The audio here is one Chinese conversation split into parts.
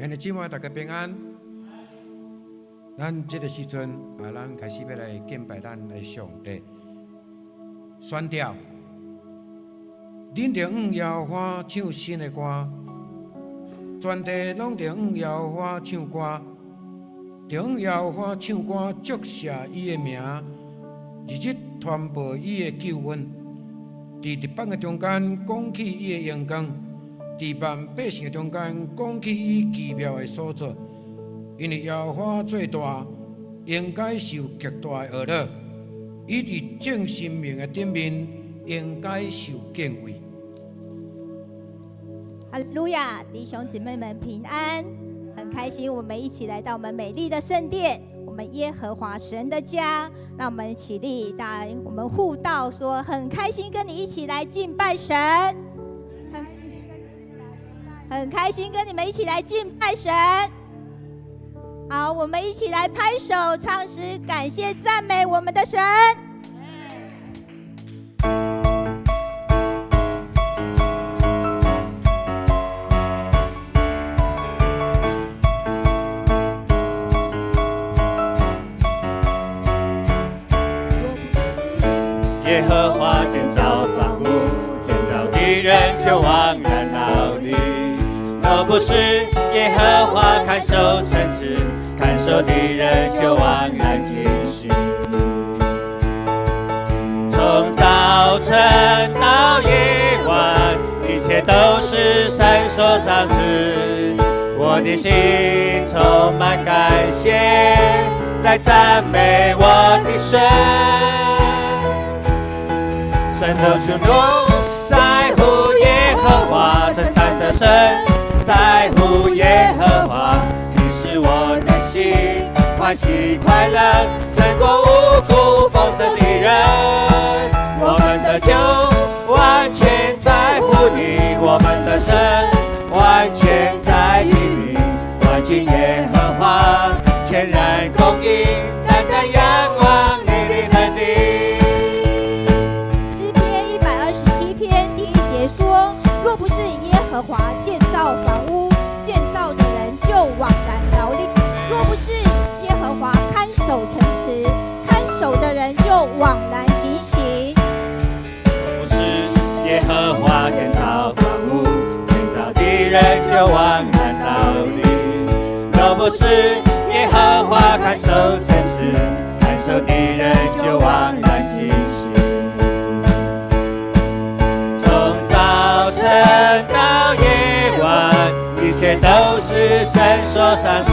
愿你今晚大家平安。咱这个时阵咱开始要来敬拜咱的上帝。宣调，恁着向耶和华唱新的歌，全地拢着向耶和华唱歌，着向耶和华唱歌，祝谢伊的名，日日传播伊的救恩，伫日邦的中间讲起伊的荣光。伫万百姓中间讲起伊奇妙的所做，因为耶和华最大，应该受极大的乐。伊伫正生命的顶面，应该受敬畏。哈利路亚，弟兄姊妹们平安，很开心，我们一起来到我们美丽的圣殿，我们耶和华神的家。让我们起立，我们互道说，很开心跟你一起来敬拜神。很开心跟你们一起来敬拜神。好，我们一起来拍手唱诗，感谢赞美我们的神。耶和华建造房屋，建造的人就枉然劳力。若不是耶和华看守城池，看守的人就枉然惊醒。从早晨到夜晚，一切都是神所赏赐。我的心充满感谢，来赞美我的神。神的尊荣在乎耶和华，称赞的神在乎耶和华，你是我的心欢喜快乐，胜过五谷丰盛的人。我们的救完全在乎你，我们的神完全在于你。万军耶和华，全然公义，单单仰望你的能力。诗篇127篇第1节说，若不是耶和华建造房屋，建造的人就枉然劳力；若不是耶和华看守城池，看守的人就枉然警醒。不是耶和华建造房屋，建造的人就枉然劳力；若不是耶和华看守城池，看守的人就枉然警醒。从早晨到夜晚，一切都是神所赏赐。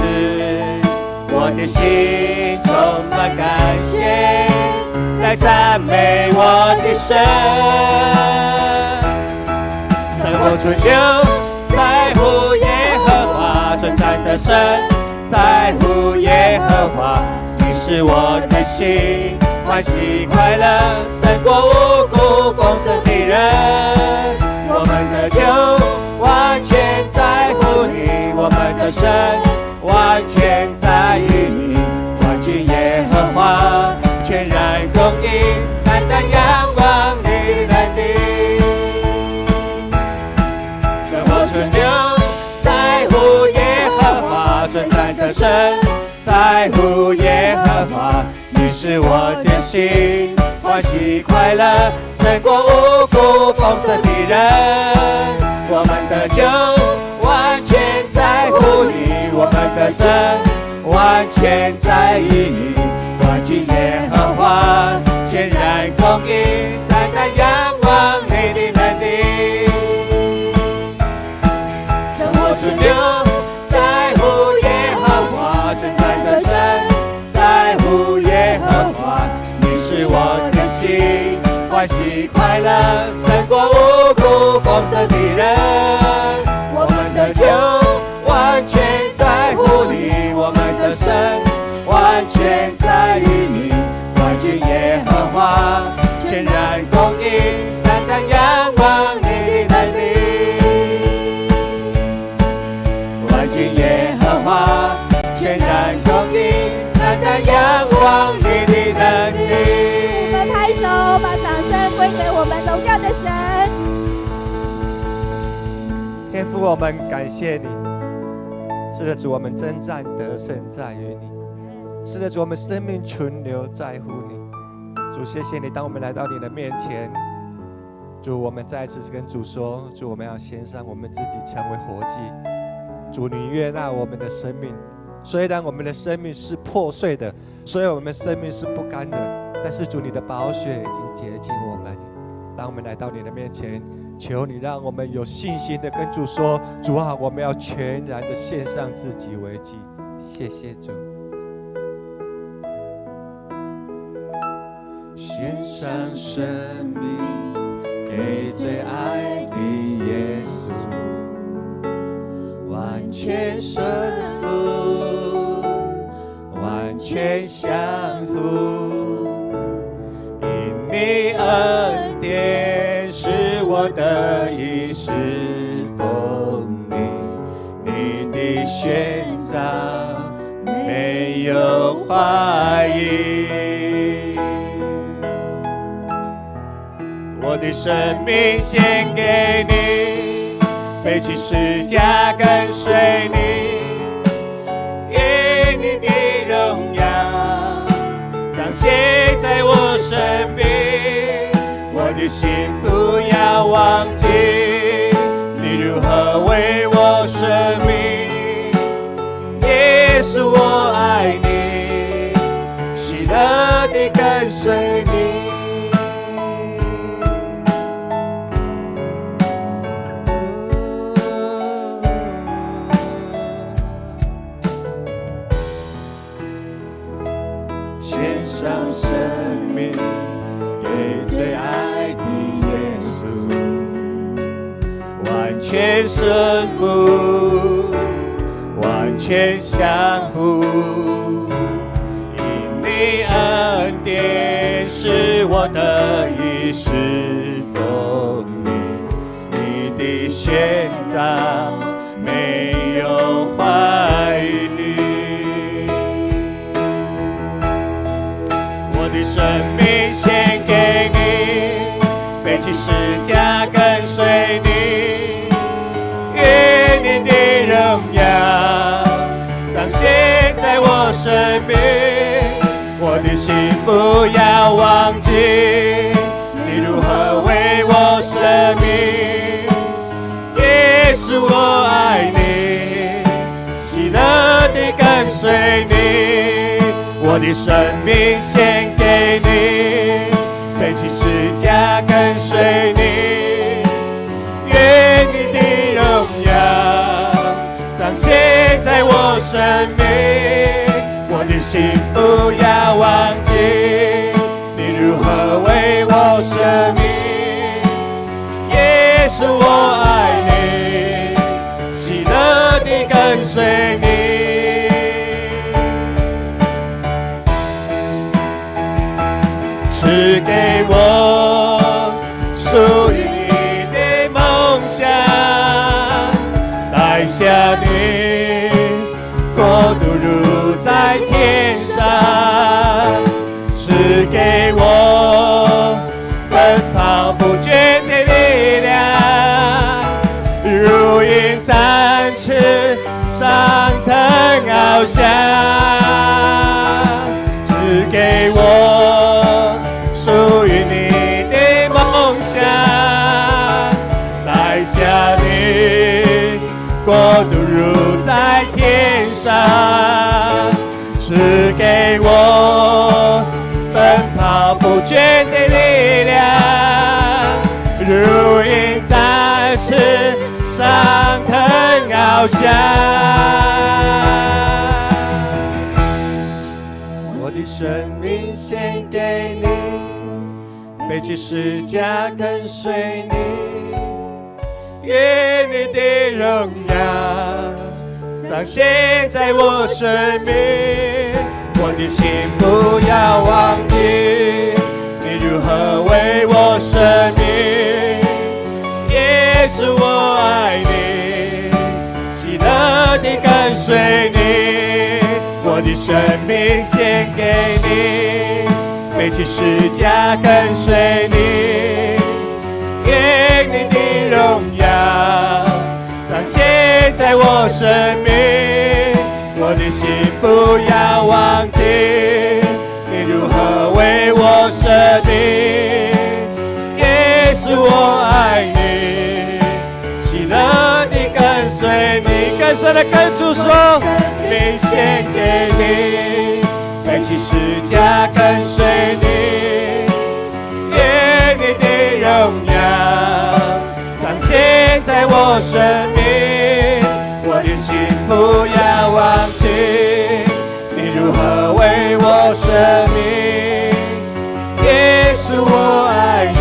我的心充满感谢，来赞美我的神。生活存留在乎耶和华，存在的神在乎耶和华，你是我的心欢喜快乐，胜过五谷丰盛的人。我们的救完全在乎你，我们的神完全在于你。万军耶和华，全然公义，单单仰望你的能力。生活存留在乎耶和华，存在的神在乎耶和华，你是我的心欢喜快乐，胜过五谷丰盛的人。我们的救完全在乎你，我们的神完全在于你。万军耶和华，全然公义，单单仰望你的能力。生活存留在乎耶和华，存在的神在乎耶和华，你是我的心欢喜快乐，胜过五谷丰盛的人。我们的救完全在乎你，我们的神完全在于你。万军耶和华，全然公义，单单仰望你的能力。万军耶和华，全然公义，单单仰望你的能力。我们拍手，把掌声归给我们荣耀的神。天父，我们感谢你，是的，主，我们征战得胜在于你。是的，主，我们生命存留在乎你。主，谢谢你，当我们来到你的面前，主，我们再次跟主说，主，我们要献上我们自己成为活祭。主，你悦纳我们的生命，虽然我们的生命是破碎的，虽然我们的生命是不甘的，但是主，你的宝血已经洁净我们。当我们来到你的面前，求你让我们有信心的跟主说，主啊，我们要全然的献上自己为祭。谢谢主。献上生命给最爱的耶稣，完全顺服，完全降服，因你恩典是我得以侍奉你，你的选择没有怀疑。我的生命献给你，背起十架跟随你，因你的荣耀彰显在我生命。我的心不要忘记，你如何为我生命。耶稣，我爱你，喜乐地跟随你。献上生命给最爱的耶稣，完全顺服，完全降服，因你恩典使我得以侍奉你，你的选择没有怀疑。我的生命献给你，背起十架跟随你，愿你的荣耀彰显在我生命。我的心不要忘记，你如何为我生命。耶稣，我爱你，喜乐地跟随你。我的生命献给你，背起十架跟随你，愿你的荣耀彰显在我生命。我的心不要忘记，你如何为我生命。耶稣，我爱你，喜乐地跟随你。赐给我属于你的梦想，带下你国度如在天上。赐给我奔跑不倦的力量，如鹰展翅上腾翱翔。赐给我属于你的梦想，带下你国度如在天上。赐给我奔跑不倦的力量，如鹰展翅上腾翱翔。我的生命献给你，背起十架跟随你，愿你的荣耀彰显在我生命。我的心不要忘记，你如何为我生命。耶稣，我爱你，喜乐地跟随你。我的生命献给你，背起十架跟随你，愿你的荣耀彰显在我生命。我的心不要忘记，你如何为我舍命。耶稣，我爱你，喜乐地跟随你，更深的跟主说，生命献给你，背起十架跟随你，愿你的荣耀彰显在我生命。我的心不要忘记，你如何为我舍命。耶稣，我爱你，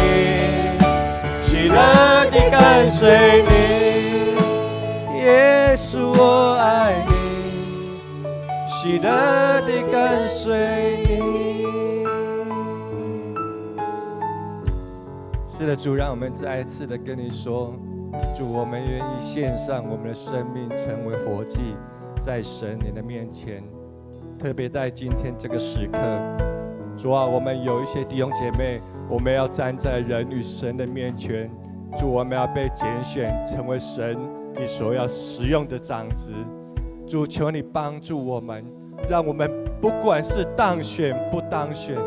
喜乐地跟随你。耶稣，我爱你，喜乐地跟随你。是的，主，让我们再一次的跟你说，主，我们愿意献上我们的生命，成为活祭，在神你的面前。特别在今天这个时刻，主啊，我们有一些弟兄姐妹，我们要站在人与神的面前。主，我们要被拣选，成为神你所要使用的长子。主，求你帮助我们，让我们不管是当选不当选，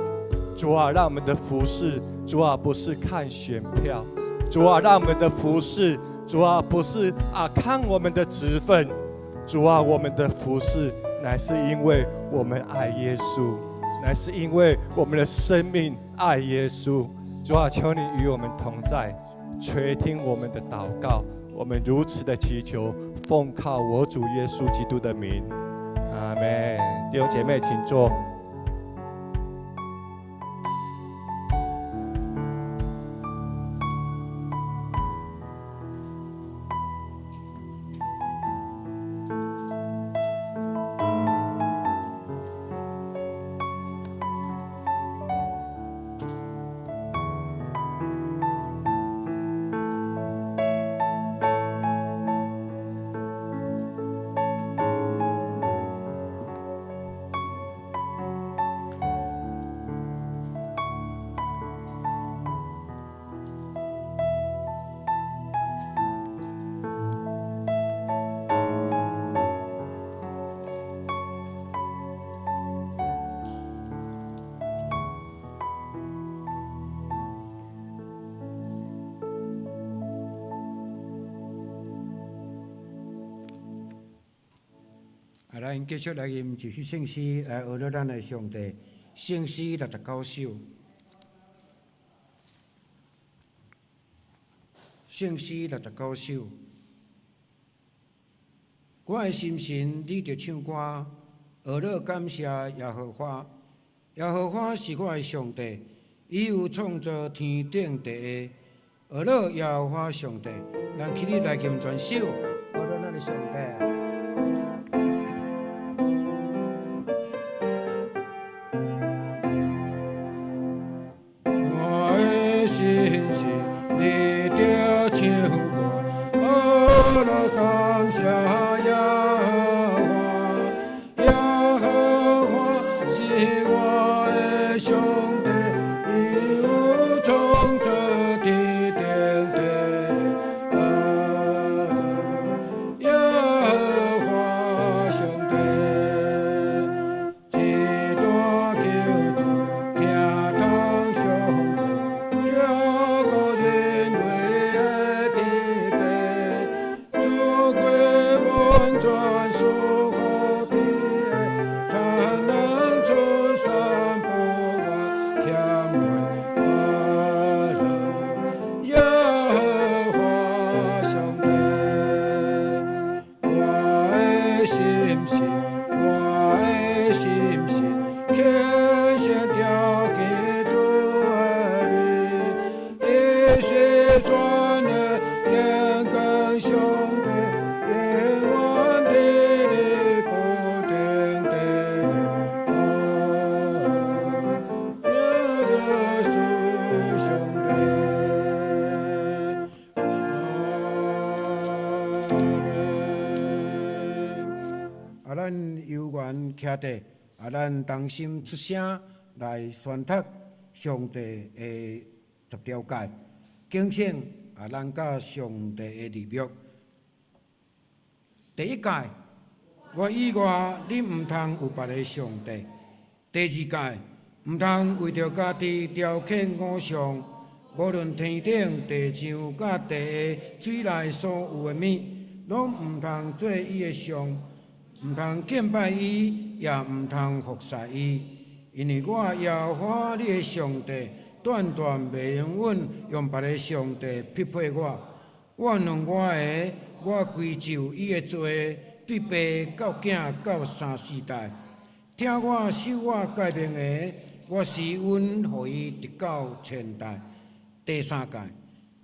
主啊，让我们的服事，主啊，不是看选票。主啊，让我们的服事，主啊，不是看我们的职分，主啊，我们的服事乃是因为我们爱耶稣，乃是因为我们的生命爱耶稣。主啊，求你与我们同在，垂听我们的祷告，我们如此的祈求，奉靠我主耶稣基督的名，阿们。弟兄姐妹，请坐。咱继续来吟继续圣诗，来学了咱的上帝。圣诗69首，圣诗69首。我的心神，你着唱歌，学了感谢耶和华。耶和华是我的上帝，伊有创造天顶地下。学了耶和华上帝，咱起立来吟全首，学了咱的上帝。感谢耶和华，耶和华是我的上帝，伊有创造天顶地下。耶和华上帝，一大救主，听通上帝，照顾人类的地平。转属乎地的，才能出山坡我欠阮阿乐耶和华上帝。我的心是，我的心是，虔诚条件主的名，一时转的眼光上帝。咱有缘徛地，咱同心出声来宣读上帝的十条诫，警醒咱甲上帝的立约。第一诫，我以外你毋通有别个上帝。第二届，毋通为着家己雕刻偶像，无论天顶、地上、甲地下水内所有的物，拢毋通做伊的像，毋通敬拜伊，也毋通服侍伊。因为我耶和华你的上帝，断断袂用阮用别个上帝匹配我。我用我的，我归就伊的罪，对爸到囝到三四代。听我受我诫命的，我施恩互伊直到千代。第三届，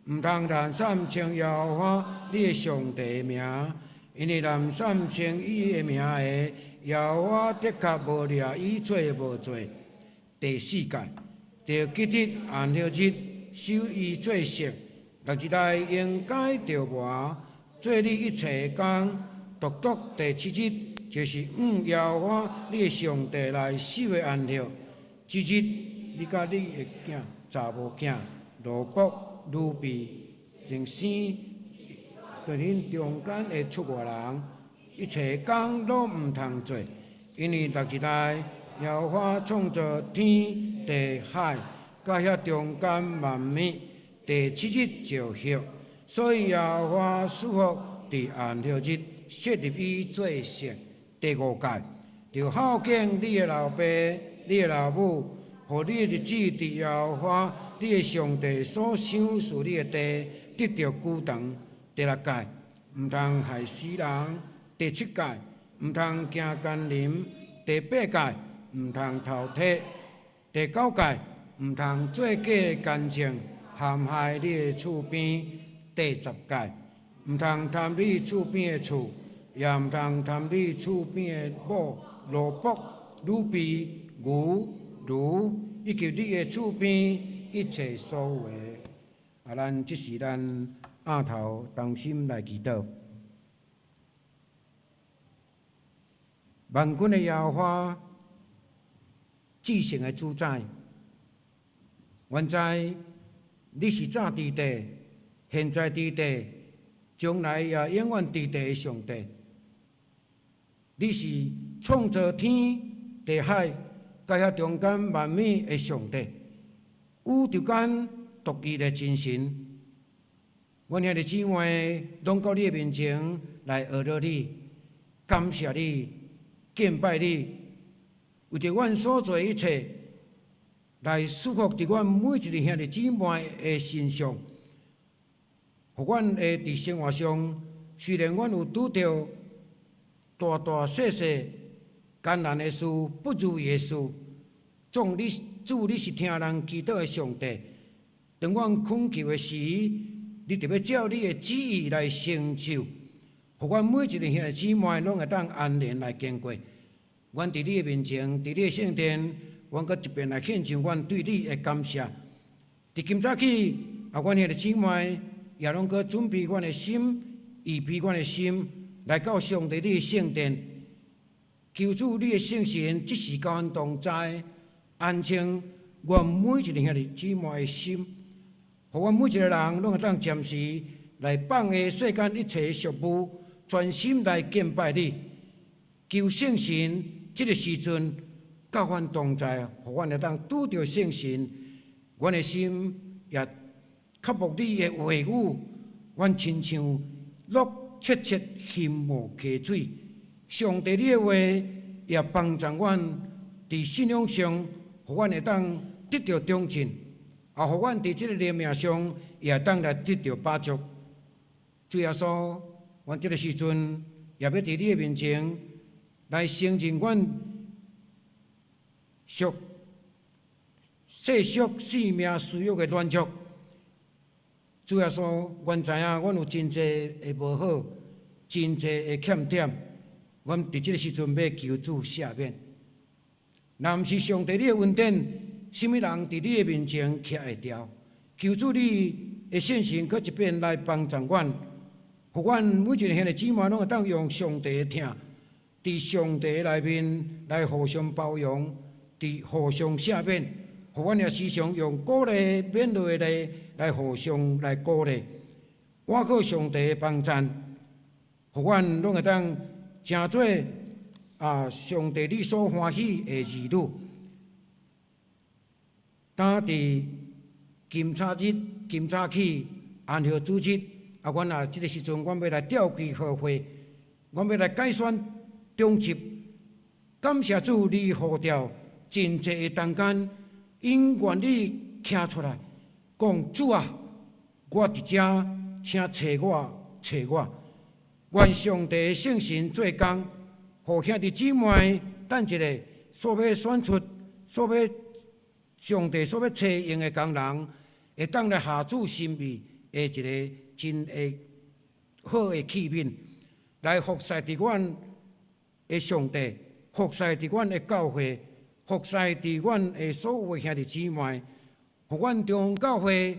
毋通滥散称耶和华你的上帝的名，因为滥散称伊的名的，耶和华的确无掠伊做无罪。第四届，着吉日安息日，守伊做圣，6日内应该着活，做你一切工，独独第7日。就是耶和华你的上帝来守的安息。这日，你甲你的囝、查某囝、奴仆、女婢、人生，在恁中间的出外人，一切工拢毋通做，因为6日内耶和华创造天地海，甲遐中间万物，第7日就休。所以耶和华赐福伫安息日，设立伊做圣。第5届，着孝敬你的老爸、你的老母，互你的日子伫耶和华你的上帝所赏赐你的地得着久长。第6届，毋通害死人。第7届，毋通行奸淫。第8届，毋通偷窃。第9届，毋通做假干净，陷害你的厝边。第10届，毋通贪你厝边的厝。也毋通贪你厝边的某、奴仆、女婢、牛、驴，以及你的厝边一切所有的。咱即是咱额头同心来祈祷。万军的耶和华，至圣的主宰，原在你是早伫地，现在伫地，将来也永远伫地的上帝。你是创造天地海，甲遐中间万物的上帝，宇宙间独一的真神。阮遐的姊妹拢到你的面前来学着你，感谢你，敬拜你，为着阮所做一切，来祝福伫阮每一个兄弟姊妹的身上，互阮会伫生活上，虽然阮有拄着大大小小艰难的事、不如意的事，主你是听人祈祷的上帝。当阮困求的时，你特别照你的旨意来成就，互阮每一个兄弟姊妹拢会当安然来经过。阮伫你的面前，伫你的圣殿，阮搁一遍来献上阮对你的感谢。伫今早起，阮兄弟姊妹也拢搁准备阮的心，预备阮的心。来到上帝你的圣殿，求主你的圣神即时甲阮同在，安静阮每一个兄弟姊妹的心，互阮每一个人拢会当暂时来放下世间一切俗务，专心来敬拜你。求圣神即个时阵甲阮同在，互阮会当拄着圣神，阮的心也克服你的话语，阮亲像落切切心无溪水，上帝你的话也帮助阮伫信仰上，互阮会当得到忠进，也互阮伫即个灵命上也当来得到帮助。主耶稣，阮即个时阵也要伫你的面前来承认阮世俗生命需要的软弱。主耶稣，阮知影阮有真济的无好，真济的欠点，阮伫即个时阵要求主赦免。若毋是上帝你的恩典，什么人伫你的面前徛会牢？求主你的圣神搁一遍来帮助阮，互阮每一个兄弟姊妹拢会当用上帝的听，伫上帝内面来互相包容，伫互相赦免，互阮也时常用鼓励勉励的来互相来鼓励，我靠上帝的帮助，互阮拢会当成做上帝你所欢喜的儿女。当伫金叉日、金叉起、安息主日，阮即个时阵，阮要来召开好会，阮要来改选中集。感谢主，你呼召真济的中间，因愿你站出来，讲主啊，我伫遮，请找我，找我。愿上帝的圣神做工，互兄弟姊妹等一个所要选出、所要上帝所要找用的工人，会当来下主心意的一个真好的器皿，来服侍伫阮的上帝，服侍伫阮的教会，服侍伫阮的所有的兄弟姊妹，互阮中教会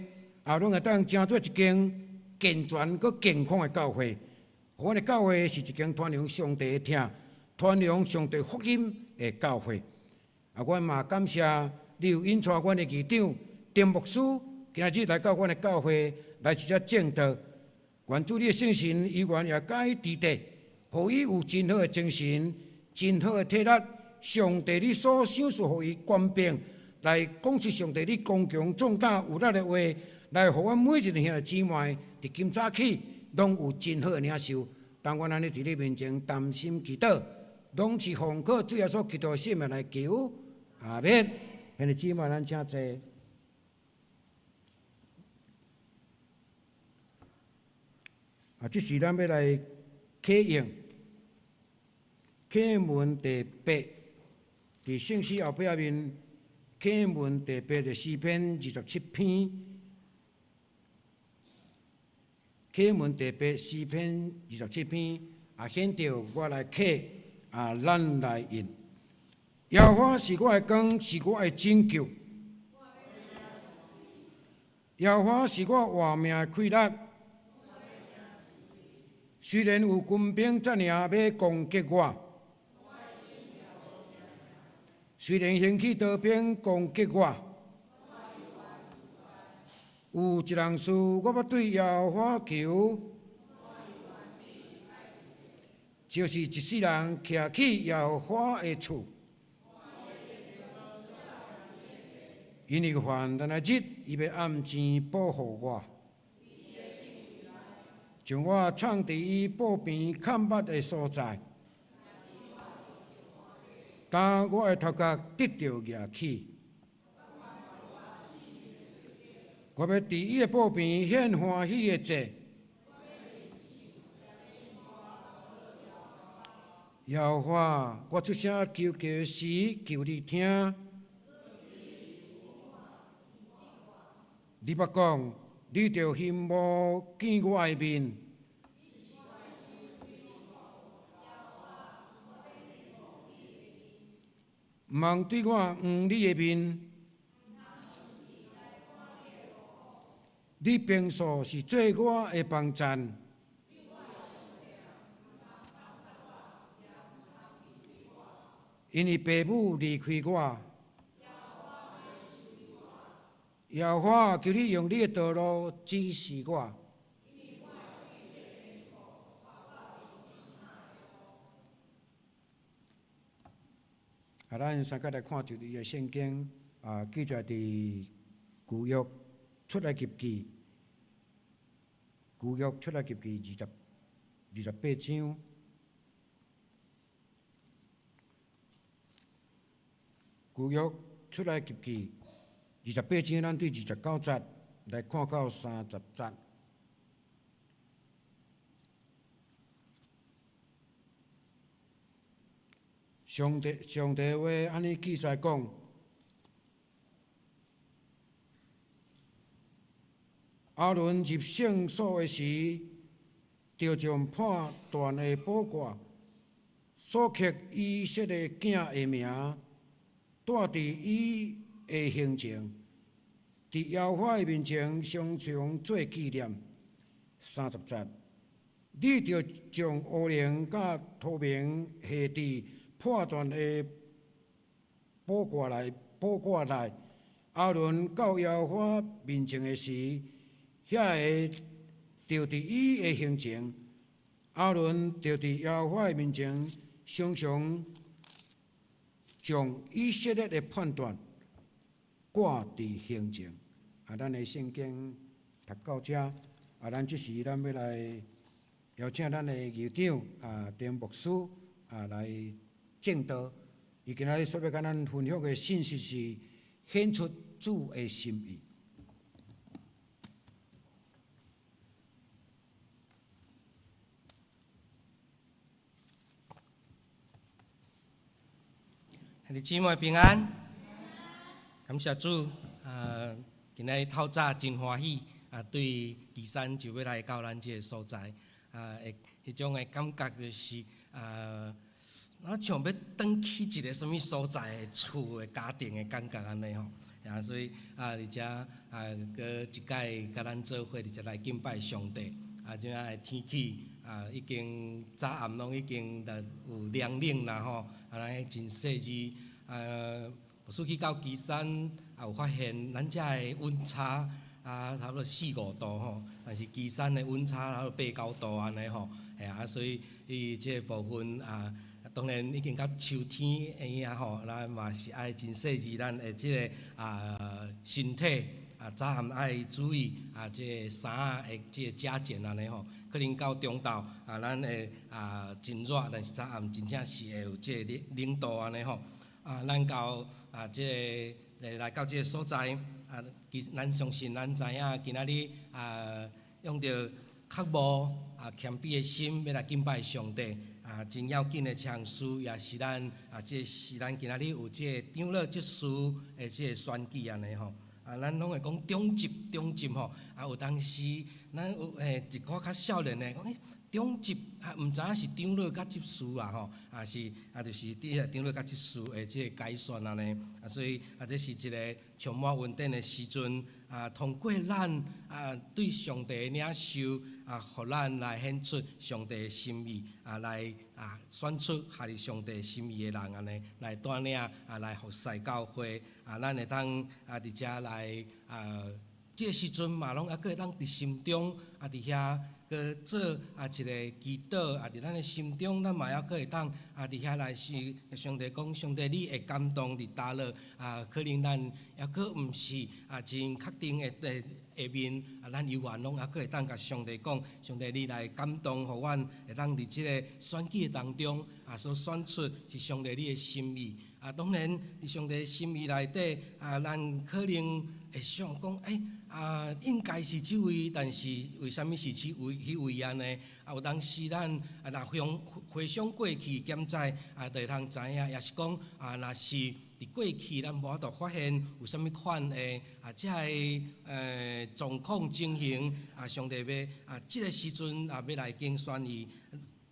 拢会当成做一间健全佮健康的教会。阮的教会是一间传扬上帝的听、传扬上帝福音的教会。阮嘛感谢你有引带阮的议长丁牧师，今日来到阮的教会来一只正道。愿主你的圣神依然也加以支持，互伊有真好的精神、真好的体力。上帝你所赏赐互伊官兵来讲出上帝你刚强壮大有力的话，来互阮每一个兄弟姊妹伫今早起。拢有真好的领受，当阮安尼伫你面前担心祈祷，拢是奉靠主耶稣基督的圣名来求，阿免。兄弟姊妹，咱请坐。这时咱要来启用启文第8，伫圣诗后壁面启文第8的诗篇27篇。启文第8诗篇27篇，显着我来启，咱来引。耶和华是我的光，是我的拯救。耶和华是我活命的快乐。虽然有军兵怎样要攻击我，虽然兴起刀兵攻击我。有一人事，我要对耶和华求，就是一世人徛起耶和华的厝，因为患难的日，伊要暗前保护我，将我藏伫伊布边看捌的所在，当我的头壳得到牙起。我要伫伊的布边献欢喜的祭。耶和华，我出声求的时，求你听。你捌讲，你着羡慕见我的面。毋通对我黄你的面。你平素是做我的帮站，因为父母离开我。耶和华，求你用你的道路指示我。咱先来看一个圣经，记载伫旧约出埃及记，旧约出埃及记28章。旧约出埃及记28章，咱对29节来看到30节。上帝话安尼记载讲。阿伦入圣所的时，就将判断的宝冠所刻以色列囝的名，带伫伊的形象，伫耶和华的面前常常做纪念。30节，你着将乌灵甲透明下伫判断的宝冠内。阿伦到耶和华面前的时，遐个着伫伊的形象，亚伦就伫耶和华的面前，常常将以色列的判断挂伫胸前。咱的圣经读到遮，咱即时咱要来邀请咱的议长丁牧师来正道。伊今仔日所要甲咱分享的信息是显出主的心意。兄弟姊妹平安，感谢主。今日透早真欢喜，对岐山就要来到咱这个所在，迄种的感觉就是，我像要转去一个什么所在的厝的家庭的感觉安尼吼。所以而且搁一届甲咱做伙，而且来敬拜上帝。即下的天气已经早暗拢已经有凉冷啦吼，咱真细致。牧师去到岐山，有发现咱遮的温差差不多4-5度吼，但是岐山的温差差不多8-9度安尼吼，所以伊即个部分当然已经到秋天个吼，咱嘛是爱真细致咱的即个身体早暗爱注意即个衫的即个加减安尼吼，可能到中昼咱会真热，但是早暗真正是会有即个冷度安尼吼。咱到即个来到即个所在，咱相信咱知影，今仔日用着较无谦卑的心，要来敬拜上帝。真要紧的唱诗，也是咱即是咱今仔日有即个长老执事的即个选举安尼吼。咱拢会讲中级吼，有当时咱有一个较少年的讲中级毋知影是长老甲执事吼，是就是长老甲执事的即个改选安尼，所以这是一个充满稳定的时阵，通过咱对上帝的领受，互咱来显出上帝的心意，来选出合乎上帝心意的人安尼，来带领来服侍教会，咱会当伫遮来即个时阵嘛，拢阁会当伫心中伫遐。搁做一个祈祷，伫咱的心中，咱嘛还阁会当伫遐来是上帝讲，上帝你会感动伫倒落可能咱还阁毋是真确定的下面咱有缘拢还阁会当甲上帝讲，上帝你来感动，互阮会当伫即个选举当中所选出是上帝你的心意。当然伫上帝的心意内底咱可能会想讲应该是即位，但是为虾米是迄位安尼？有当时咱若回想过去，检在就会通知影，也是讲若是伫过去咱无法度发现有啥物款的即个状况情形上帝要即个时阵要来竞选伊。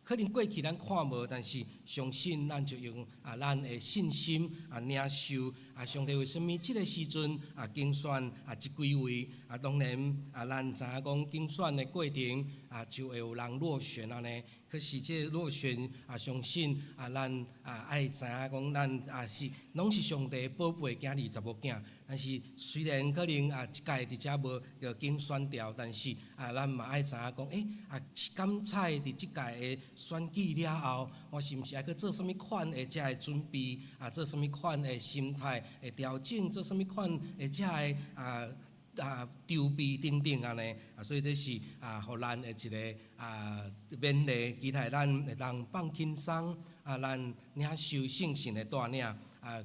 可能过去咱看无，但是相信咱就用咱的信心领受上帝为什么即个时阵竞选即几位当然咱知影讲竞选的过程就会有人落选安尼。可是即个落选相信咱爱知影讲咱是拢是上帝宝贝囝儿查某囝。但是虽然可能即届伫遮无个竞选掉，但是咱嘛爱知影讲感彩伫即届的选举了后，我是毋是爱去做啥物款的遮的准备做啥物款的心态的调整，做啥物款的遮的筹备等等安尼所以这是互咱的一个勉励，期待咱会当放轻松咱领受圣神的带领。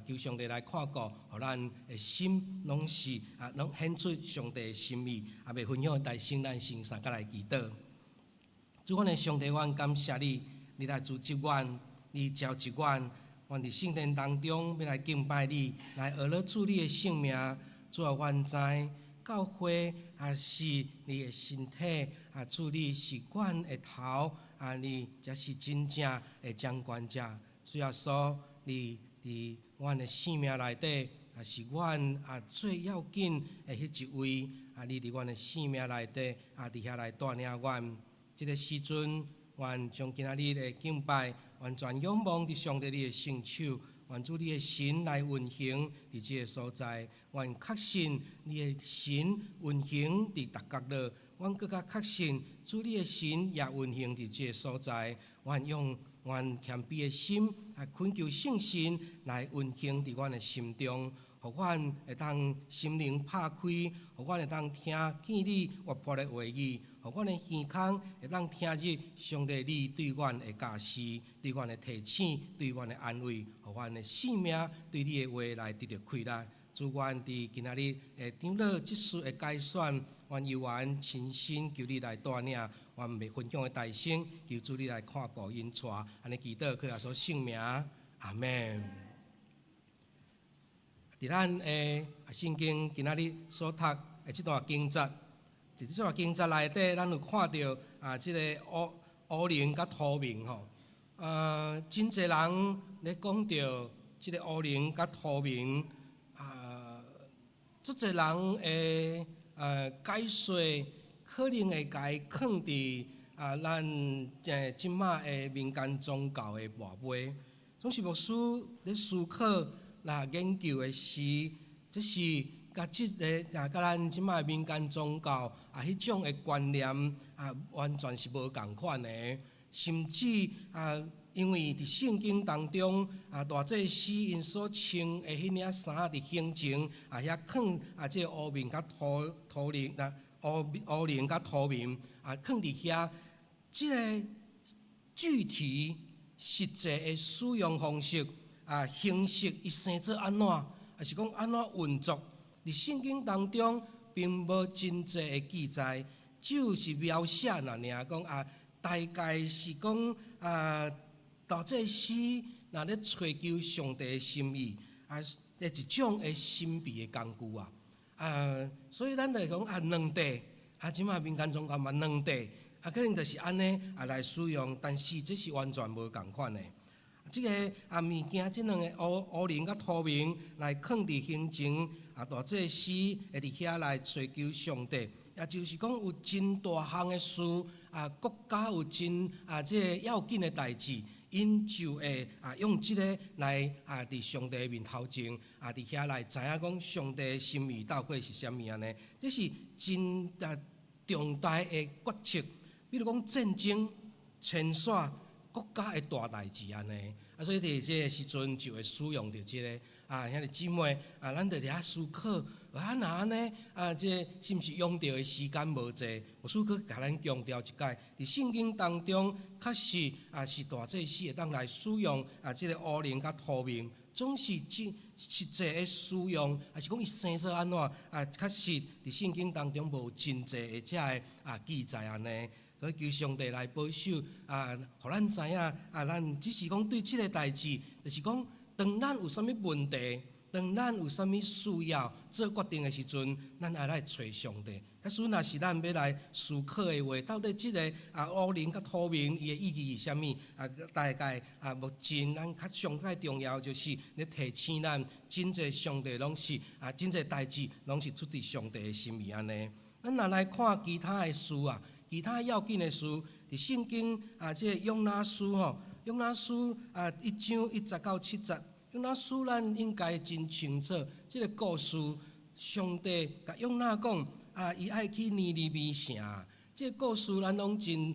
求上帝来看顾，互咱的心拢是拢显出上帝的心意。要分享大圣咱先三甲来祈祷。主，阮的上帝，阮感谢你，你来组织阮，你召集阮，阮伫圣殿当中要来敬拜你，来学了主你的性命。主啊，阮知教会是你的身体，主你是阮的头，你才是真正的掌权者。主耶稣，你伫阮的生命内底，是阮最要紧的迄一位。你伫阮的生命内底，伫遐来带领阮。即个时阵，愿将今仔日的敬拜完全仰望伫上帝你的圣手，愿主你的神来运行伫即个所在。愿确信你的神运行伫逐角落。阮更加确信主你的神也运行伫即个所在，阮用阮谦卑的心啊，恳求圣神来运行伫阮的心中，互阮会当心灵拍开，互阮会当听见你活泼的话语，互阮的耳孔会当听入上帝你对阮的教示，对阮的提醒，对阮的安慰，互阮的性命对你的话来得到开来。主愿伫今仔日诶长老即次的改选，愿由愿亲身求你来带领，愿未分享的大声，求主你来看顾因带，安尼祈祷去耶稣圣名，阿门。伫咱诶圣经今仔日所读诶即段经节，伫即段经节内底，咱有看到即个乌灵甲土明吼，真侪人咧讲到即个乌灵甲土明。足侪人会解说，可能会甲伊放伫咱即马的民间宗教的话尾，总是牧师咧思考、来研究的是，这是甲即个甲咱即马民间宗教迄种的观念完全是无共款的，甚至因为伫圣经当中大祭司因所穿的迄领衫伫胸前遐放即个乌面甲土灵乌灵甲土面放伫遐，即个具体实际的使用方式形式伊生做安怎，还是讲安怎运作？伫圣经当中并无真济的记载，只有是描写那尔讲大概是讲大祭司若咧追求上帝的心意一种的神秘的工具所以咱来讲两地即马民间宗教嘛两地可能就是安尼来使用，但是这是完全无共款的。即个物件，即两个乌灵甲土明来放伫胸前大祭司会伫遐来追求上帝，也就是讲有真大项的事国家有真即个要紧的代志。因就会用即个来伫上帝面头前伫遐来知影讲上帝的心意到底是啥物安尼？这是真重大的决策，比如讲战争、清算国家的大代志安尼。所以伫即个时阵就会使用着即个兄弟姊妹咱着伫遐思考。若安尼即是毋是用到的时间无济？牧师佫甲咱强调一解，伫圣经当中，确实是大祭司会当来使用即个乌灵甲土明，总是实际的使用，还是讲伊生做安怎确实伫圣经当中无真济的遮个记载安尼。所以求上帝来保守互咱知影咱只是讲对即个代志，就是讲当咱有啥物问题。当咱有啥物需要做决定的时阵，咱爱来找上帝。假使若是咱要来思考的话，到底即个乌灵甲土明伊的意义是啥物？大概目前咱较上界重要就是咧提醒咱，真侪上帝拢是真侪代志拢是出自上帝的心意安尼。咱若来看其他的事其他要紧的事，伫圣经即个约拿书约拿书1章1节到7节。约拿书咱应该真清楚，即个故事，上帝甲约拿讲伊爱去尼尼微城。即个故事咱拢真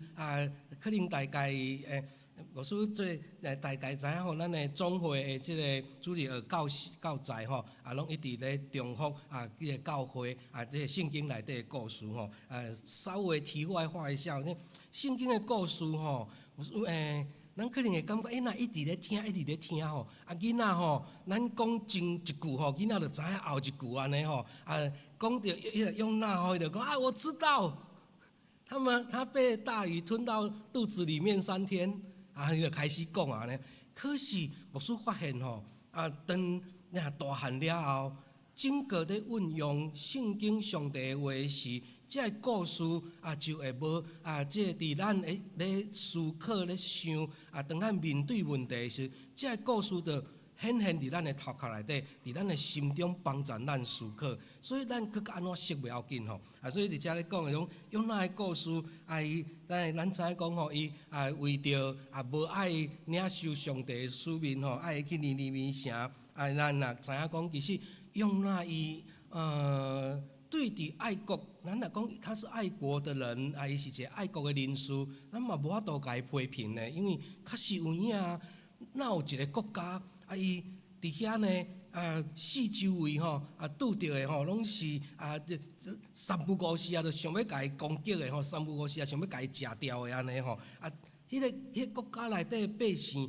可能大概牧师做大概知影咱的总会的即个主日学教材拢一直咧重复即个教会即个圣经内底的故事稍微题外话一下，圣经的故事咱可能会感觉，若一直咧听，一直咧听囡仔咱讲前一句囡仔就知影后一句安尼讲到迄个约拿伊就讲我知道，他被大鱼吞到肚子里面3天伊就开始讲安尼。可是牧师发现当大汉了后，整个咧运用圣经上帝的话时。这个故事就会无即伫咱咧思考咧想当咱面对问题时，这个故事就显现伫咱的头壳内底，伫咱的心中帮助咱思考。所以咱佫安怎识袂要紧所以伫遮咧讲的种约拿的故事咱知影讲伊为着无爱领受上帝的使命爱去尼尼微城咱若知影讲其实约拿伊。对伫爱国，咱若讲他是爱国的人，伊是一个爱国的人士，咱嘛无法度甲伊批评呢，因为确实有影，哪有一个国家伊伫遐呢四周围拄着的拢是三不五时就想要甲伊攻击的三不五时想要甲伊食掉的安尼迄个国家内底的百姓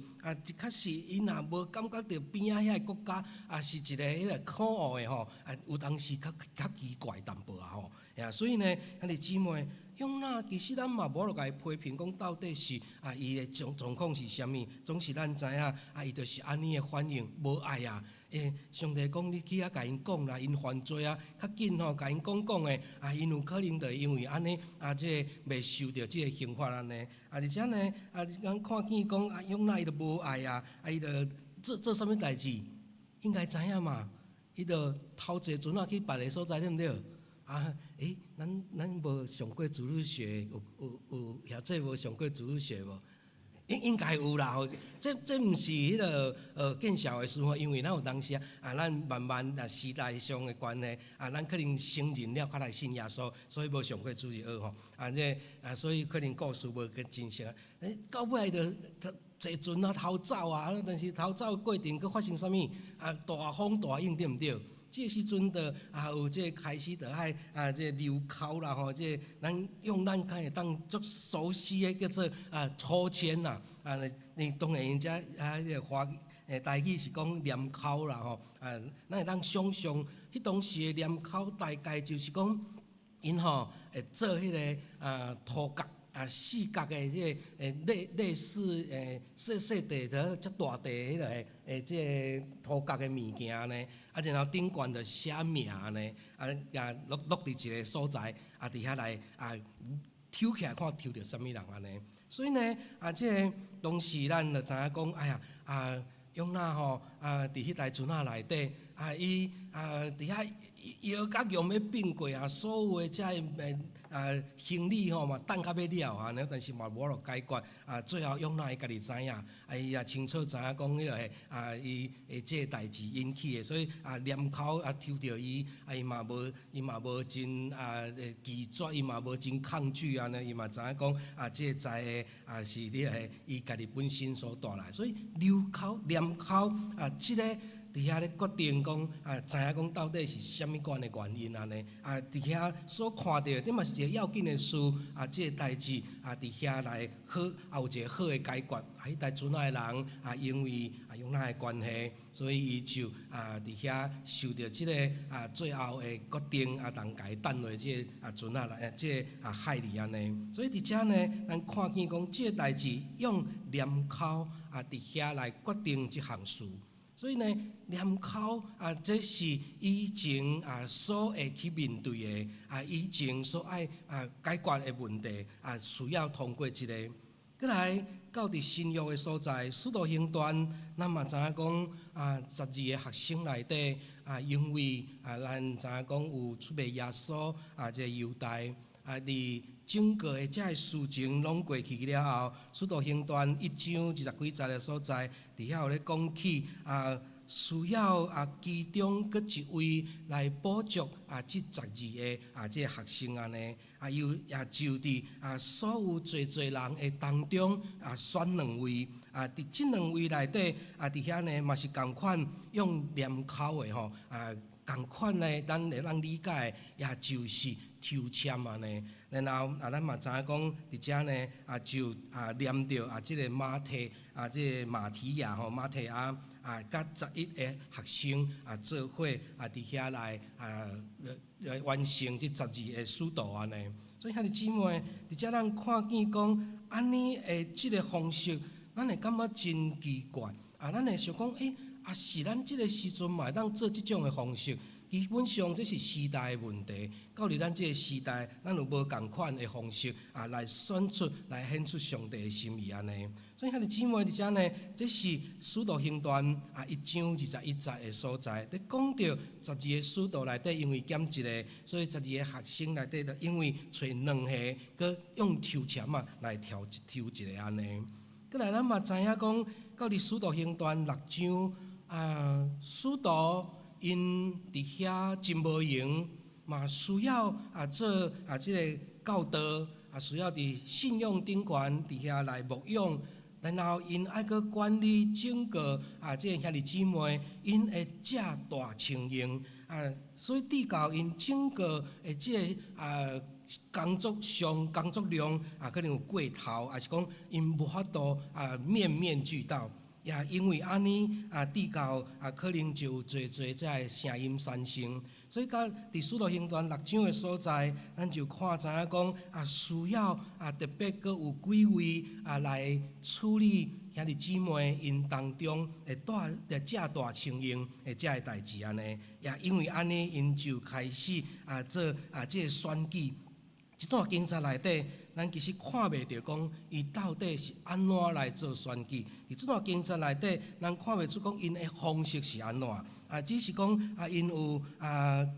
确实伊若无感觉到边仔遐个国家是一个迄个可恶的有当时较奇怪淡薄所以呢，兄弟姊妹，用其实咱嘛无落甲伊批评，讲到底是伊的状况是啥物，总是咱知影伊就是安尼的反应，无爱上帝讲你去甲因讲啦，因犯罪较紧甲因讲的因有可能就因为安尼即未受到即个刑罚安尼而且呢咱看见讲用伊就无爱伊就做啥物代志，应该知影嘛，伊就偷坐船去别个所在，对毋对？咱无上过主日学，有遐这无上过主日学无？应该有啦，这毋是迄个见笑的事因为咱有当时咱慢慢时代上的关系咱可能成人了，较来信耶稣，所以无上过主日学所以可能故事无个真实到尾就坐船偷走但是偷走的过程佫发生啥物大风大影，对毋对？这时阵的有这开始的这流口啦这咱用咱可以当足熟悉的叫做粗浅啦你当然人家华台语是讲念口啦咱会当想象迄当时的念口大概就是讲因会做迄个涂角四角的这个类似细地的遮大地迄个这涂角的物件呢然后顶悬就写名呢落伫一个所在伫遐来抽起来看抽着啥物人安尼，所以呢这当时咱就知影讲哎呀用伫迄台船内底伊伫遐摇甲用要并过所有的遮行李嘛等甲要了但是嘛无落解决最后用伊家己知影伊也清楚知影讲迄个伊即个代志引起的，所以念口抽着伊嘛无真拒绝，伊嘛无真抗拒伊嘛知影讲即个在是伊家己本身所带来，所以念口即个伫遐咧决定讲知影讲到底是啥物款的原因安尼伫遐所看到，这嘛是一个要紧的事即个代志伫遐来好也有一个好的解决迄台船内人因为用咱的关系，所以伊就伫遐受到即个最后的决定当家等落即个船来即个海里安尼，所以伫遮呢，咱看见讲即个代志用念口伫遐来决定即项事。所以呢，念口这是以前所会去面对的以前所爱解决的问题需要通过一个。再来到伫新约的所在，使徒行传，咱嘛知影讲12个学生内底因为咱知影讲有出卖耶稣这个犹大伫整个的这事情拢过去了后，使徒行传1章20几节的所在，伫遐有咧讲起需要其中佫一位来补足这12个这学生安尼又也就伫所有侪人的当中选2位伫这2位内底伫遐呢嘛是共款用念口的共款呢咱会当理解也就是抽签安尼。然后咱嘛知影讲伫遮呢就念着即个马提即个马提亚马提亚甲11个学生做伙伫遐来完成即12个使徒安尼。所以兄弟姊妹，伫遮咱看见讲安尼的即个方式，咱会感觉真奇怪咱会想讲是咱即个时阵嘛会当做即种的方式。基本上这是时代的问题，到伫咱这个时代，咱有无共款的方式来选出、来显出上帝的心意安尼。所以兄弟姊妹，伫遮呢，这是使徒行传1章21节的所在。伫讲到12个使徒内底，因为减一个，所以12个学生内底，因为找2个，佮用抽签来抽一个安尼。佮来咱嘛知影讲，到伫使徒行传6章使徒。因伫遐真无闲嘛需要做即个教导，需要伫信仰顶悬伫遐来牧养。然后因爱去管理整个即个兄弟姊妹，因会遮大情形所以递到因整个即个工作上工作量可能有过头，还是讲因无法度面面俱到。也因为安尼递到可能就有侪即个声音产生。所以，甲伫使徒行传6章的所在，咱就看知影讲需要特别阁有几位来处理兄弟姊妹因当中会带遮大情形的遮个代志安尼。也因为安尼，因就开始做即个选举。这段经节内底，咱其实看袂到讲伊到底是安怎来做选举。伫这段经节内底，咱看袂出讲因的方式是安怎。只是讲因有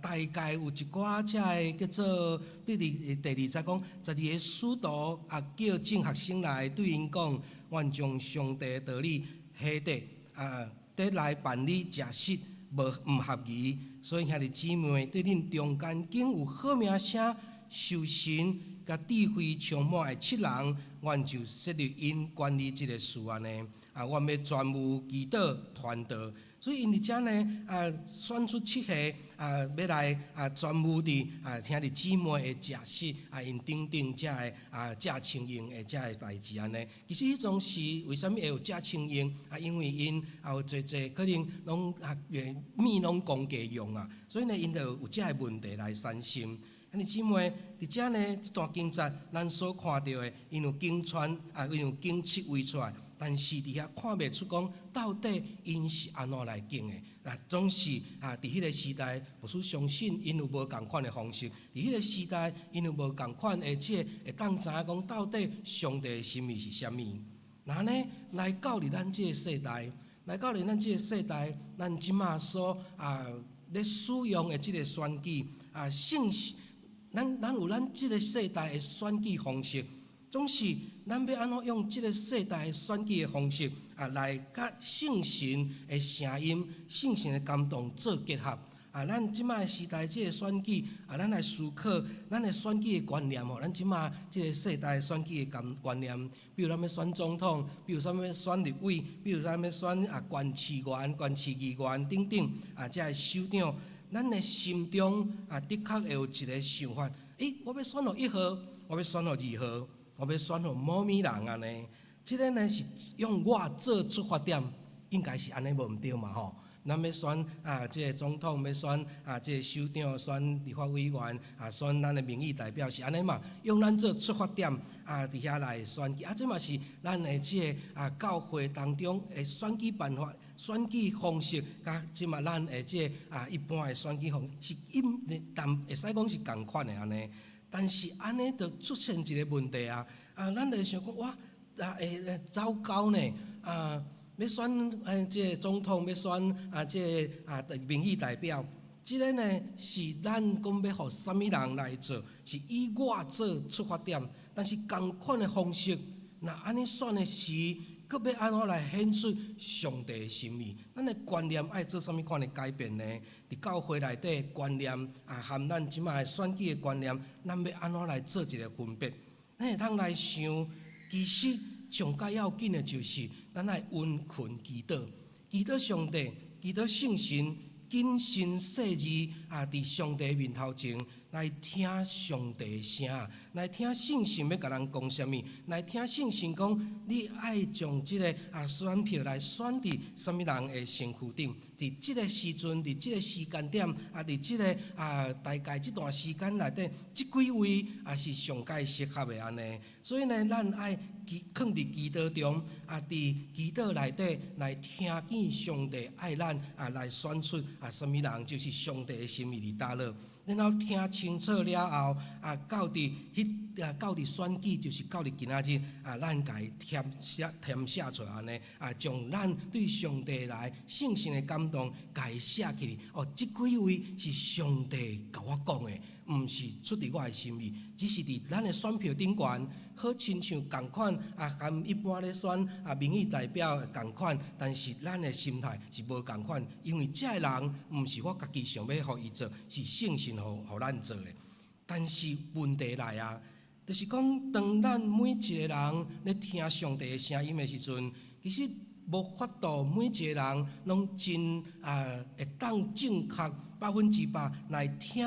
大概有一寡遮个叫做对第二节讲，12个使徒叫正学生来对因讲，愿将上帝的道理下底得来办理食食，唔合宜。所以兄弟姊妹，伫恁中间竟有好名声。受神甲智慧充满的7人，阮就设立因管理即个事安尼。阮要专务祈祷传道，所以因伫遮呢选出7个要来专务伫兄弟姊妹的食食因等遮个遮情形的遮个代志安尼。其实迄种是为虾米会有遮情形因为因有侪可能拢米拢公家用所以呢因就有遮个问题来产生。兄弟姊妹，伫遮呢，这段经节咱所看到的，因有经传因有经7位出来，但是伫遐看袂出讲到底因是安怎来经的。总是伫迄个时代，不是相信因有无共款的方式。伫迄个时代，因有无共款的会当知影讲到底上帝的心意是啥物。那呢，来到伫咱这个世代，咱即马所咧使用的即个选举信息。咱有咱即个世代的选举方式，总是咱要安怎用即个世代的选举的方式来甲圣神的声音、圣神的感动做结合咱即摆时代即个选举咱来思考咱的选举的观念咱即摆即个世代选举的观念，比如咱要选总统，比如咱要选立委，比如咱要选县市员、县市议员等等即个首长。咱的心中的确会有一个想法，我要选互1号，我要选互2号，我要选互某物人安尼。即个呢是用我做出发点，应该是安尼无毋对嘛吼。咱要选即个总统，要选即个首长，选立法委员选咱的民意代表是安尼嘛，用咱做出发点伫遐来选举这嘛是咱的即个教会当中的选举办法。选举方式，甲即嘛咱的即个一般的选举方式但会使讲是共款的安尼。但是安尼就出现一个问题咱就想讲哇，糟糕呢要选即个总统，要选即个民意代表，即个呢是咱讲要互啥物人来做，是以我做出发点，但是共款的方式，那安尼选的时。佮要安怎来显出上帝的心意？咱的观念爱做啥物款的改变呢？伫教会内底观念含咱即摆选举的观念，咱要安怎来做一个分别？咱会通来想，其实上该要紧的就是，咱爱温困祈祷，祈祷上帝，祈祷圣神，谨慎细致伫上帝面头前。来听上帝的声，来听圣神要甲咱讲啥物，来听圣神讲，你爱将即个选票来选伫啥物人的身躯顶。伫即个时阵，伫即个时间点，伫即个大概即段时间内底，即几位是上界适合的安尼。所以呢，咱爱囥伫祈祷中，伫祈祷内底来听见上帝爱咱来选出啥物人，就是上帝的心意伫倒落。然后听清楚了后，到伫选举，就是到伫今仔日，咱家填写出来安尼，将咱对上帝来圣神的感动家写起来。这几位是上帝甲我讲的，毋是出伫我的心意，只是伫咱的选票顶悬，好亲像共款含一般咧选民意代表共款，但是咱的心态是无共款，因为这个人毋是我家己想要互伊做，是圣神互咱做的。但是问题来啊，就是讲当咱每一个人咧听上帝的声音的时阵，其实无法度每一个人拢真会当正确100%来听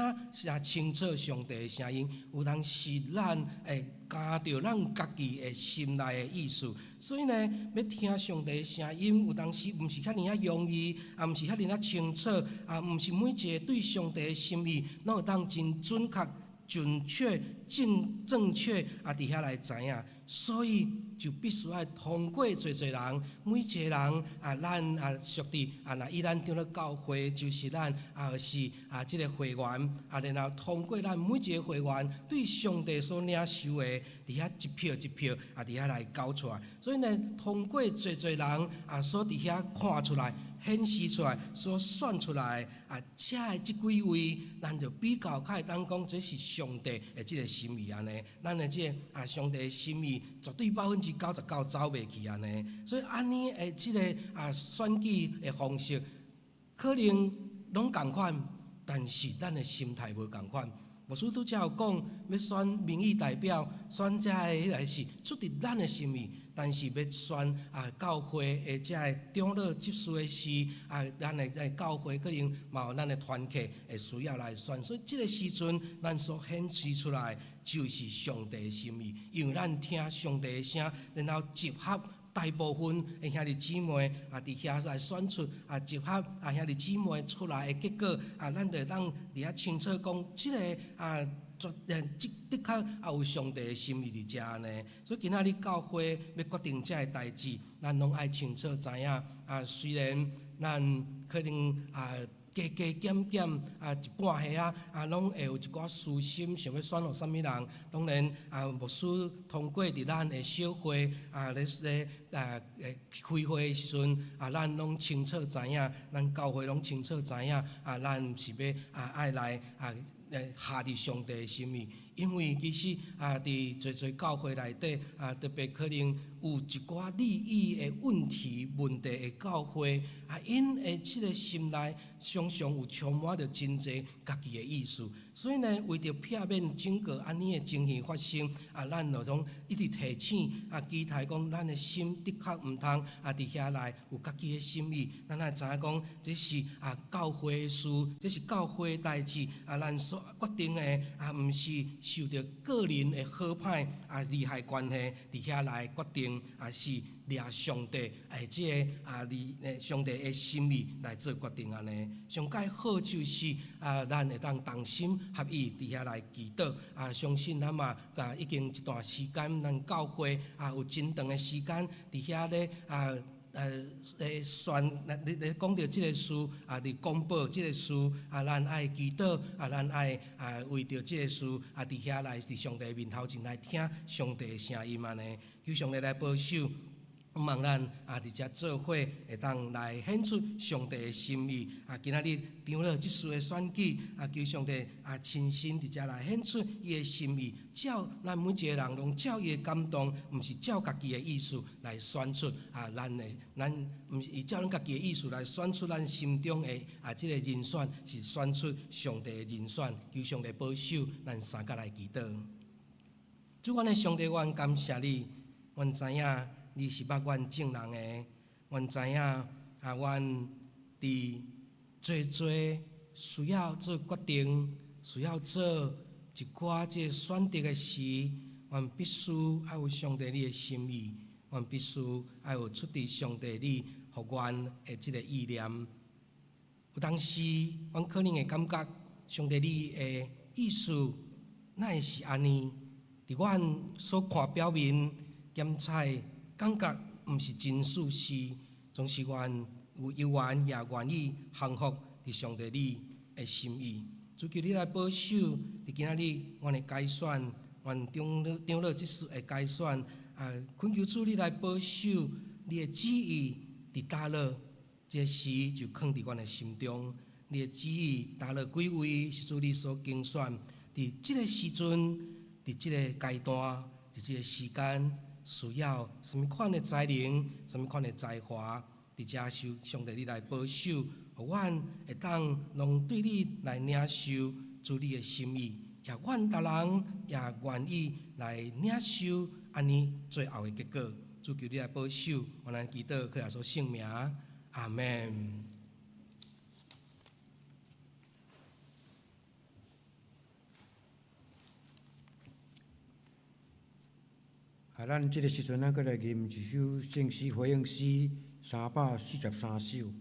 清楚上帝的声音，有当时咱会感到咱家己的心内的意思。所以呢，要听上帝的声音，有当时毋是遐尔容易，毋是遐尔清楚，毋是每一个对上帝的心意，拢有当真准确、准确、正确伫遐来知影。所以就必须要通过侪人，每一个人咱属地若以咱长老教会就是咱是即个会员然后通过咱每一个会员对上帝所领受的，伫遐一票一票伫遐来交出来。所以呢，通过侪人所伫遐看出来、显示出来、所选出来这的即几位，咱就比较较会当讲，这是上帝的即个心意安尼。咱的即个上帝的心意，绝对99%走袂去安尼。所以安尼的即个选举的方式，可能拢共款，但是咱的心态无共款。牧师拄则有讲，要选民意代表，选这个是出伫咱的心意。但是要选教会的这个长老执事的事咱的教会可能嘛有咱的团契会需要来选，所以这个时阵咱所显示出来就是上帝的心意，因为咱听上帝的声，然后集合大部分的兄弟姊妹伫遐来选出集合兄弟姊妹出来的结果咱就当伫遐清楚讲，这个的确有上帝的心意伫遮呢。所以今仔日教会要决定这个代志，咱拢爱清楚知影虽然咱可能加减一半下拢会有一寡私心，想要选互啥物人。当然牧师通过伫咱的小会咧开会的时阵咱拢清楚知影，咱教会拢清楚知影咱是要爱来下伫上帝的心意。因为其实伫侪教会内底特别可能有一寡利益的问题的教会因的即个心内常常有充满着真侪家己的意思。所以呢，为着避免整个安尼的情形发生咱就总一直提醒期待讲，咱的心的确毋通伫遐来有家己的心意。咱也知影讲，这是教会的事，这是教会的代志咱所决定的毋是受到个人的好歹利害关系伫遐来决定，是掠上帝即个上帝的心意来做决定安尼。上介好就是咱会当同心合意伫遐来祈祷相信咱嘛已经一段时间，咱教会有真长的时间伫遐咧咧讲到即个事伫公布即个事咱爱祈祷咱爱为着即个事伫遐来伫上帝面头前来听上帝的声音安尼，求上帝来保守。望咱伫遮做伙会当来显出上帝的心意今仔日长老执事的选举求上帝亲身伫遮来显出伊的心意，照咱每一个人拢照伊的感动，毋是照家己的意思来选出咱毋是照咱家己的意思来选出咱心中的即个人选，是选出上帝的人选。求上帝保守咱三甲来祈祷。主，阮的上帝，阮感谢你，阮知影你是捌阮正人的，阮知影阮伫做需要做决定，需要做一寡即个选择的时，阮必须爱有上帝你的心意，阮必须爱有出伫上帝你互阮的即个意念。有当时阮可能会感觉上帝你的意思哪会是安尼？伫阮所看表面检采。感觉毋是真事实，总是愿有犹原也愿意降服伫上帝你的心意。主求你来保守伫今仔日阮的改选，阮长老执事的改选恳求主你来保守你的旨意伫倒落，这时就放伫阮的心中。你的旨意倒落几位是主你所拣选，伫即个时阵，伫即个阶段。伫即个时间需要什么款的才能、什么款的才华，伫遮受上帝你来保守，互阮会当拢对你来领受主你的心意，也阮逐人也愿意来领受安尼最后的结果。主求你来保守，我咱祈祷，靠耶稣圣名，阿门。咱即个时阵，咱搁来吟一首圣诗回应诗343首。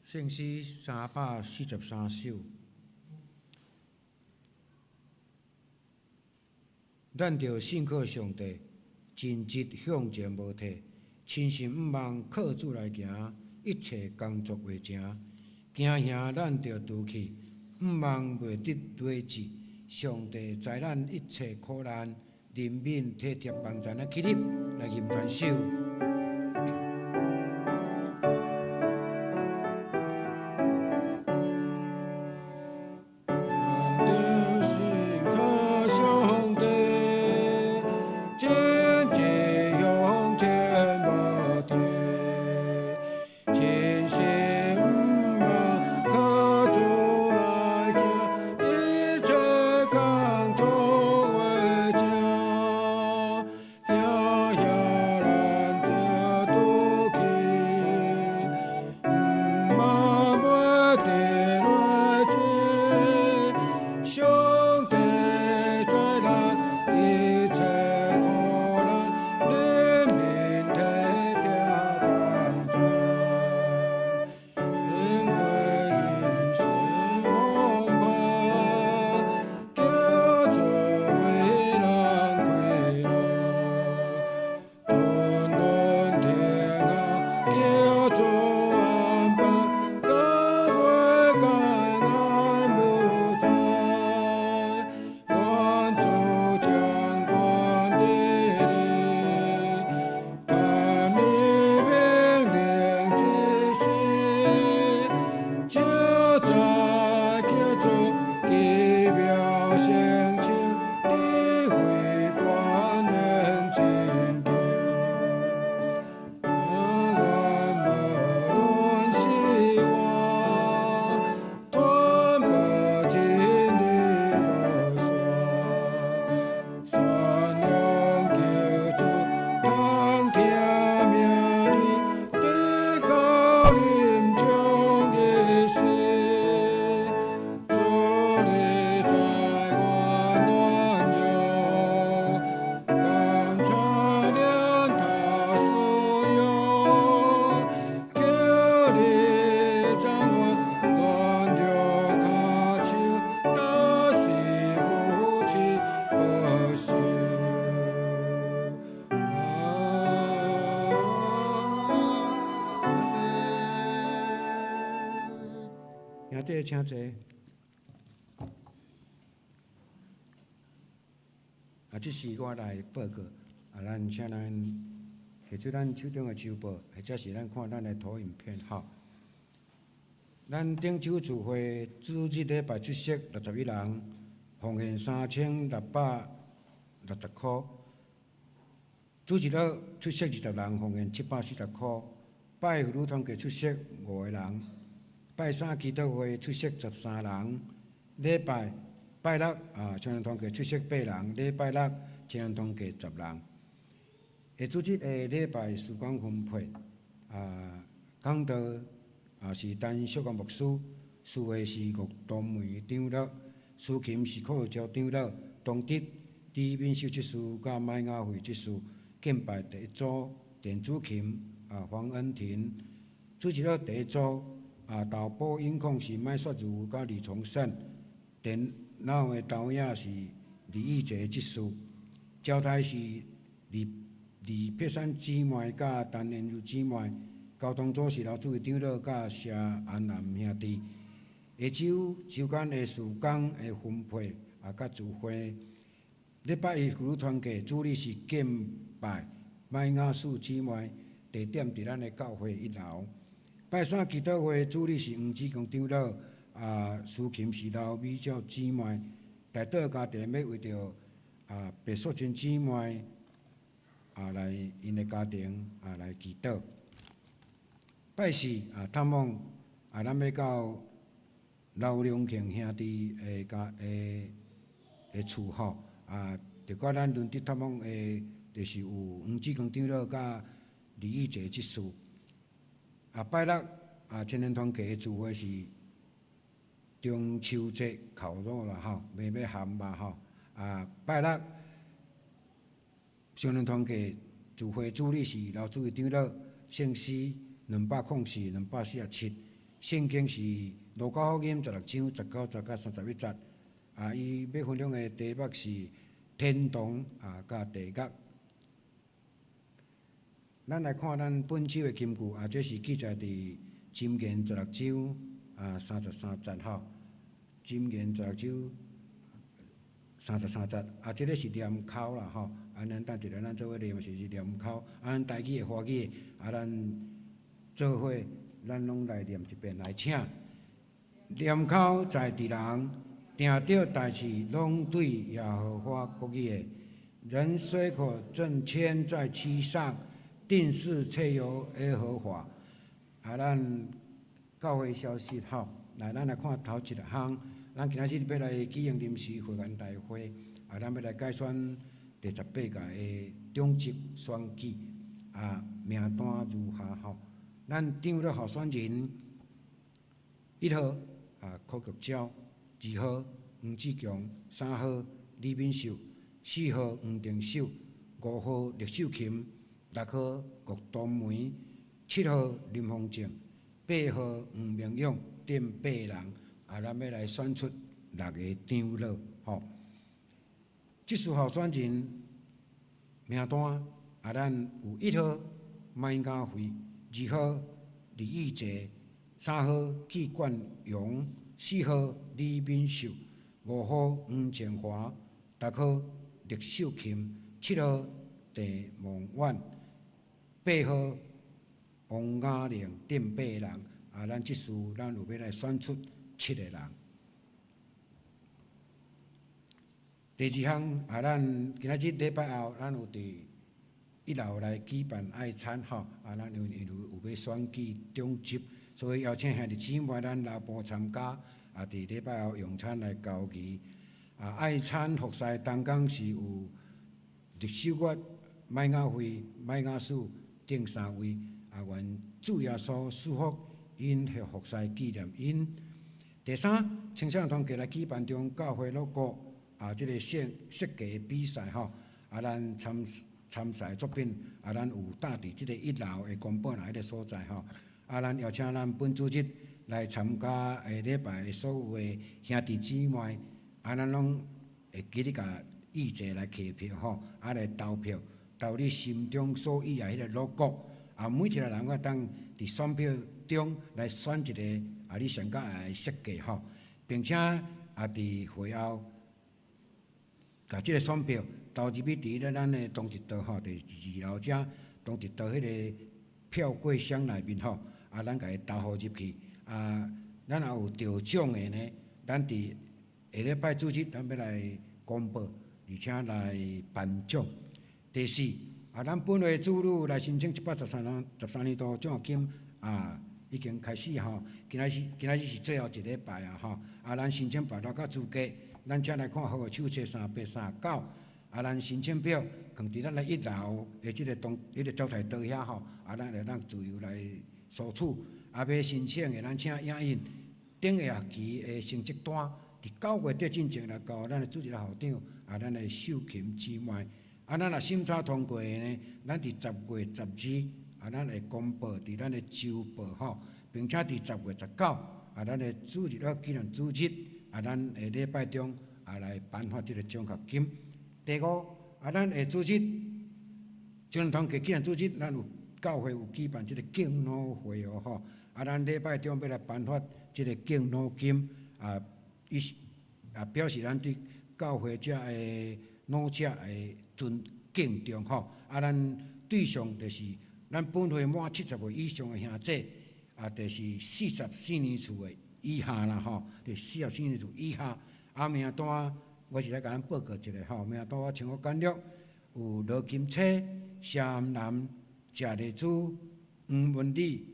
圣诗343首，咱着信靠上帝，尽职向前无退，亲心毋忘靠主来行，一切工作为成。惊吓咱着拄去。毋忘袂得累志，上帝知咱一切苦难，怜悯体贴帮咱的起立来吟传首。兄弟，请坐。这是我来报告。咱请咱摕出咱手中的周报，或者是咱看咱的投影片。好，咱顶周聚会主日礼拜出席61人，奉献3660块。主日了出席20人，奉献740块。拜妇女团契出席5个人。拜三祈祷会出席13人。拜六青年团契出席8人。礼拜六青年团契10人。下主日的礼拜时光分配，讲道是陈淑光牧师，司会是岳东梅长老，司琴是柯昭长老，同德李敏秀执事甲麦雅慧执事，敬拜第一组电子琴黄恩婷，主持了第一组导播音控是麦雪如甲李崇胜，电脑的导演是李义杰执事，招待是李碧山姊妹甲陈延如姊妹，交通组是老主长老甲谢安南兄弟。下周间的时间的分配甲聚会，礼拜一妇女团契主理是敬拜麦雅树姊妹，地点伫咱的教会1楼。拜三祈祷会主理是黄志强长老，苏琴是老美照姊妹，大岛家庭要为着白素贞姊妹来因的家庭来祈祷。拜四探望咱要到老龙庆兄弟的家的厝吼就甲咱轮值探望的，就是有黄志光长老甲李义杰执事。拜六青年团契的聚会是中秋节烤肉啦吼，袂要含吧吼。拜六青年团契聚会主理是老主席长老，圣诗204、247，圣经是路加福音16章19节到31节。伊要分享的题目是天堂甲地狱。咱来看咱本周的金句这是记载伫箴言16章33节吼。箴言16章33节这个是念口啦吼。咱等一下咱做伙念是念口。咱台语的华语的咱做伙咱拢来念一遍来请。念口在伫人，定着代志拢对耶和华国语的。人虽可挣千在其上，定是切由耶和华。咱教会消息吼，咱来看头一项。咱今仔日要来举行临时会员大会，咱要来改选第18届的中级选举，名单如下吼。咱张了候选人：1号柯玉昭，2号黄志强，3号李敏秀，4号黄定秀，5号聂秀琴，6号郭东梅，7号林凤正，8号黄明勇，顶8人。咱要来选出6个长老吼。这次候选人名单咱有1号麦家辉，2号李义杰，3号纪冠勇，4号李敏秀，5号黄建华，6号聂秀琴，7号郑梦婉，8号王雅玲，顶8人。咱这次咱有要来选出7个人。第二项咱今仔日礼拜后，咱有伫1楼来举办爱餐吼，咱因为有要选举中级，所以邀请兄弟姊妹咱老婆参加，伫礼拜后用餐来交易。爱餐服侍当讲是有历秀月、麦雅辉、麦雅树顶3位，愿主耶稣赐福因服侍纪念因。第三，青少年团契来举办中教会乐歌这个设计比赛吼，咱参赛作品咱有搭伫即个1楼的公馆迄个所在吼，咱邀请咱本主日来参加礼拜的所有的兄弟姊妹，咱拢会记咧甲意志来摕票吼，来投票，投你心中所意迄个乐歌，每一个人当伫选票中来选一个你上较爱的设计吼，并且伫会后，甲即个选票投入去伫咧咱的同一道吼，第2楼遮同一道迄个票柜箱内面吼，咱甲伊投互入去，咱也有得奖的呢，咱伫下礼拜主日咱要来公布，而且来颁奖。第四，咱本会主女来申请113年度奖学金已经开始吼，今仔日是最后一礼拜吼，咱申请办法较资格，咱才来看好手册3839，咱申请表放伫咱的1楼的即个招财道遐吼，咱会当自由来索取，要申请的咱请影印顶个学期的成绩单，伫9月底进前来交咱的主席校长，咱的秀琴姊妹，咱若审查通过的呢，咱伫10月12。咱会公布伫咱的周报吼，并且伫10月19，咱的主日纪念主日，咱下礼拜中来颁发即个奖学金。第五，咱下主日青年团契纪念主日，咱有教会有举办即个敬老会吼，咱礼拜中要来颁发即个敬老金，表示咱对教会遮的老者的敬重吼，咱对象就是。咱本会满70岁以上的兄弟，就是44年厝的以下啦吼，伫4号星期组以下。名单我是来甲咱报告一下吼，名单我请我简略，有罗金车、谢南、谢丽珠、黄文礼、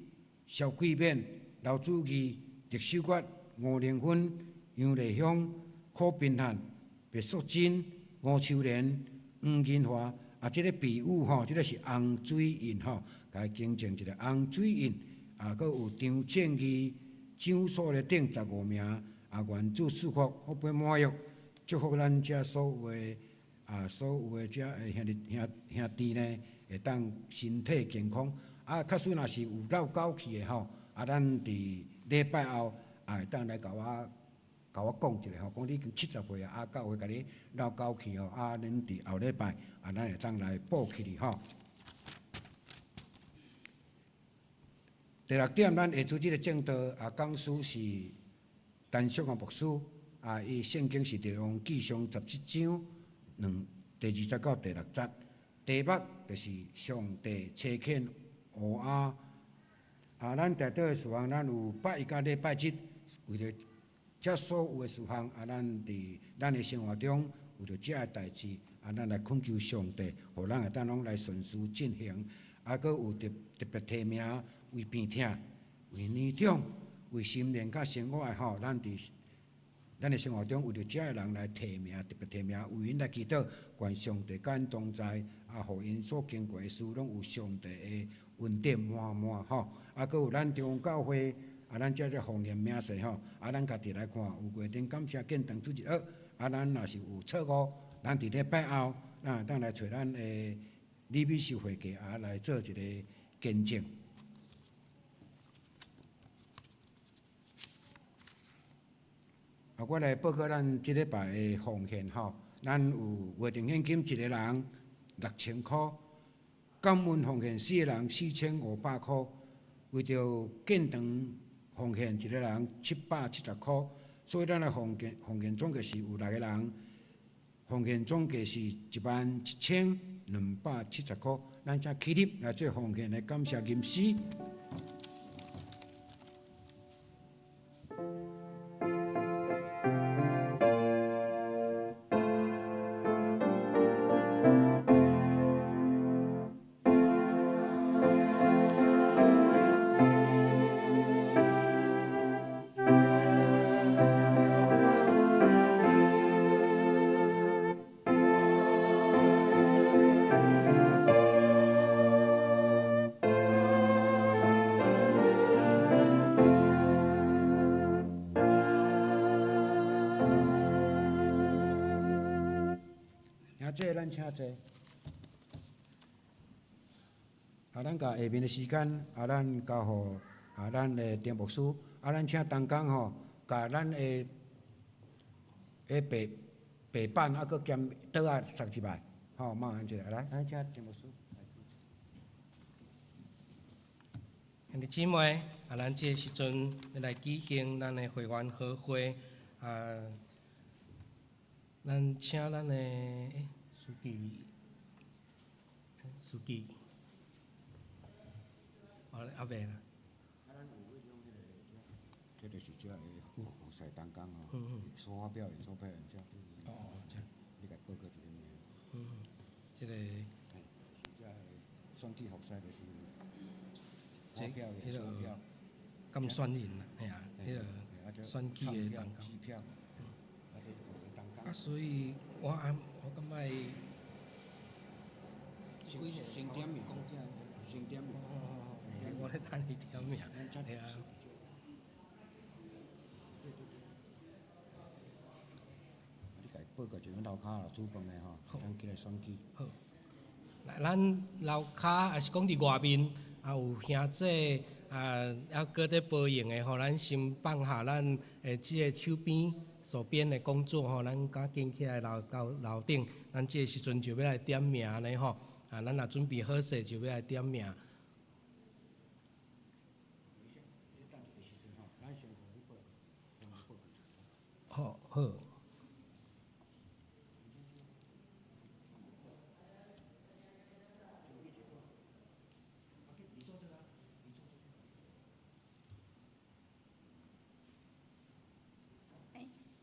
肖桂冕、刘子义、狄秀国、吴玲芬、杨丽香、柯宾汉、白淑珍、吴秋莲、黄金华。即个比武吼，即个是洪水印吼，甲伊更正一个洪水印。佫有张正义、张所咧顶15名。愿主赐福，福杯满溢，祝福咱遮所有的所有的遮兄弟呢，会当身体健康。假使若是有落狗去的吼，咱伫礼拜后会当来甲我讲一下吼，讲你已经70岁教会甲你落狗去吼，恁伫后礼拜咱会当来补起哩吼。第6点，咱下主即个正道讲师是。陈淑华牧师伊圣经是《列王纪上》17章第20到第6节。题目就是上帝差遣乌鸦。咱在倒的事项，咱有拜一甲礼拜日，为着遮所有的事项咱伫咱的生活中为着遮个代志咱来恳求上帝，互咱会当拢来顺序进行。佫有特别提名为病痛、为年长。为心灵甲生活吼，咱的生活中为着遮个人来提名，特别提名，为因来祈祷，愿上帝甲因同在，互因所经过的事，拢有上帝的恩典满满吼。佫有咱中央教会咱遮个方言名词吼，咱家己来看，有月顶感谢建堂主日学，咱若是有错误，咱伫礼拜后，咱会当来找咱的李美秀会家来做一个见证。我来报告咱即礼拜的奉献吼，咱有约定现金一个人6000块，感恩奉献4个人4500块，为着建堂奉献一个人770块，所以咱的奉献总计是有6个人，奉献总计是11270块。咱才起立来做奉献的感谢吟诗。咱请坐。咱甲下面的时间，咱交互咱的丁牧师，咱请同工吼，甲咱的白板佫兼桌送一摆，麻烦一下，来，咱请丁牧师。兄弟姊妹，咱这时阵要来举行咱的会员和会，咱请咱的书记，阿伯啦。这就是遮个服侍同工所发表所表现遮。你甲报告一个名。这个。是遮个选举服侍就是发表的所表。咁选人啦，系啊，迄个选举的同工。所以我感觉先点名，先点名。我咧等你点名，系啊。你家报告一个楼骹啦，煮饭的吼，咱起来选举。好，咱楼骹也是讲伫外面，有兄弟还搁在保养的吼，咱先放下咱即个手边手边的工作吼，咱赶紧起来楼顶，咱即个时阵就要来点名咧吼。咱若准备好势，就要来点名。好。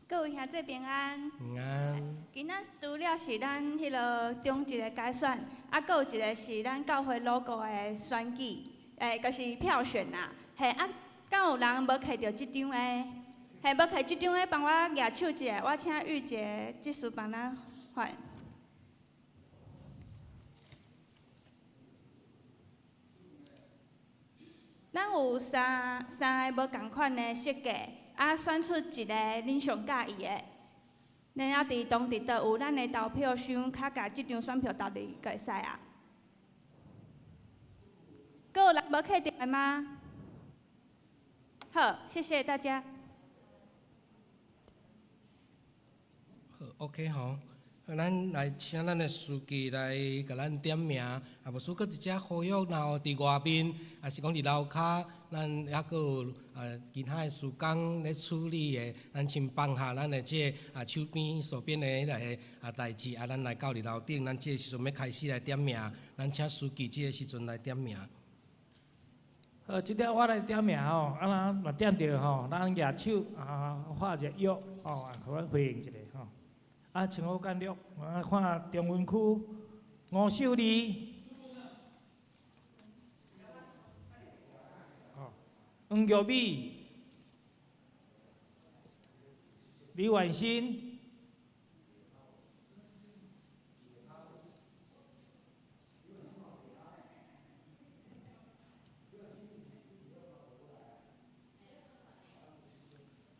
各位兄弟平安。平安。今仔除了是咱迄落中一个改选，啊，搁有一个是咱教会 logo 的选举，就是票选啦。嘿，啊，敢有人无摕到即张的？嘿，无摕即张的，帮我举手一下，我请玉姐技术帮咱换。咱有三个无共款的设计，啊，选出一个恁上喜意的。然后伫当地倒有咱的投票箱，较甲即张选票投入就会使啊。阁有人无摕到的吗？好，谢谢大家。好 ，OK 吼。咱来请咱的书记来甲咱点名，啊，无输搁一只呼吁，然后伫外面，啊是讲伫楼骹，咱还阁有其他的事工咧处理的，咱先放下咱的这手边手边的迄个代志，啊，咱来到伫楼顶，咱这个时阵要开始来点名，咱请书记这个时阵来点名。即条我来点名吼，啊，咱嘛点着吼，咱举手画一个约吼，互阮回应一下吼。啊，请我简略，我看中文区吴秀丽，黄玉美，李婉欣，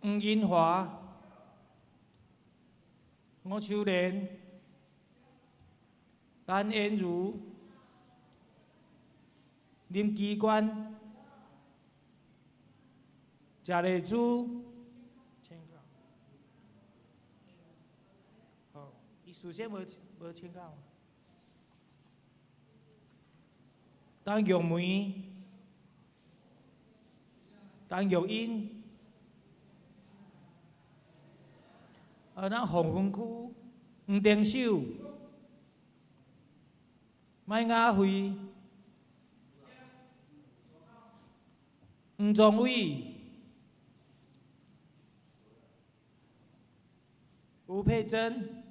黄银华。吴秋莲、陈妍如、林基官、贾丽珠，好，伊事先无签到。陈玉梅、陈玉英。咱红分区黄定秀、麦雅慧、黄宗伟、吴佩珍，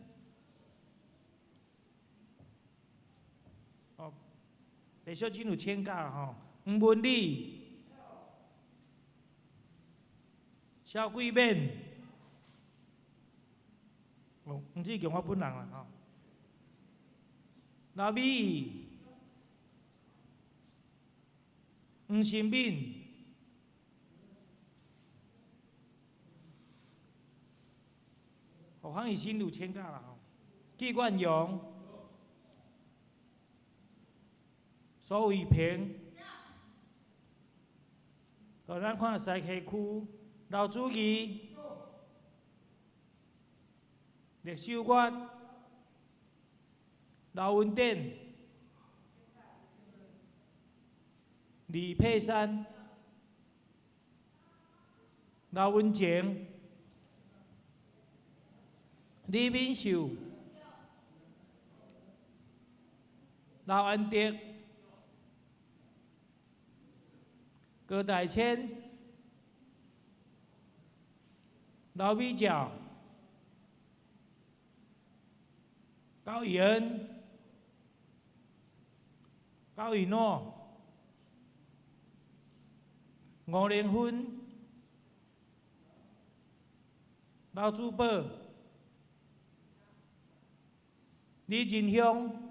白小金有签到吼，黄文丽、肖桂敏。毋只叫我本人啦吼，刘美仪、黄新敏、黄以新有签到啦吼，季冠勇、苏伟平，咱看西溪区刘主义。历秀月、刘文典、李佩珊、刘文晴、李敏秀、刘安迪、郭大千、刘美娇。高以恩、高以诺、吴连芬、刘主宝、李金香、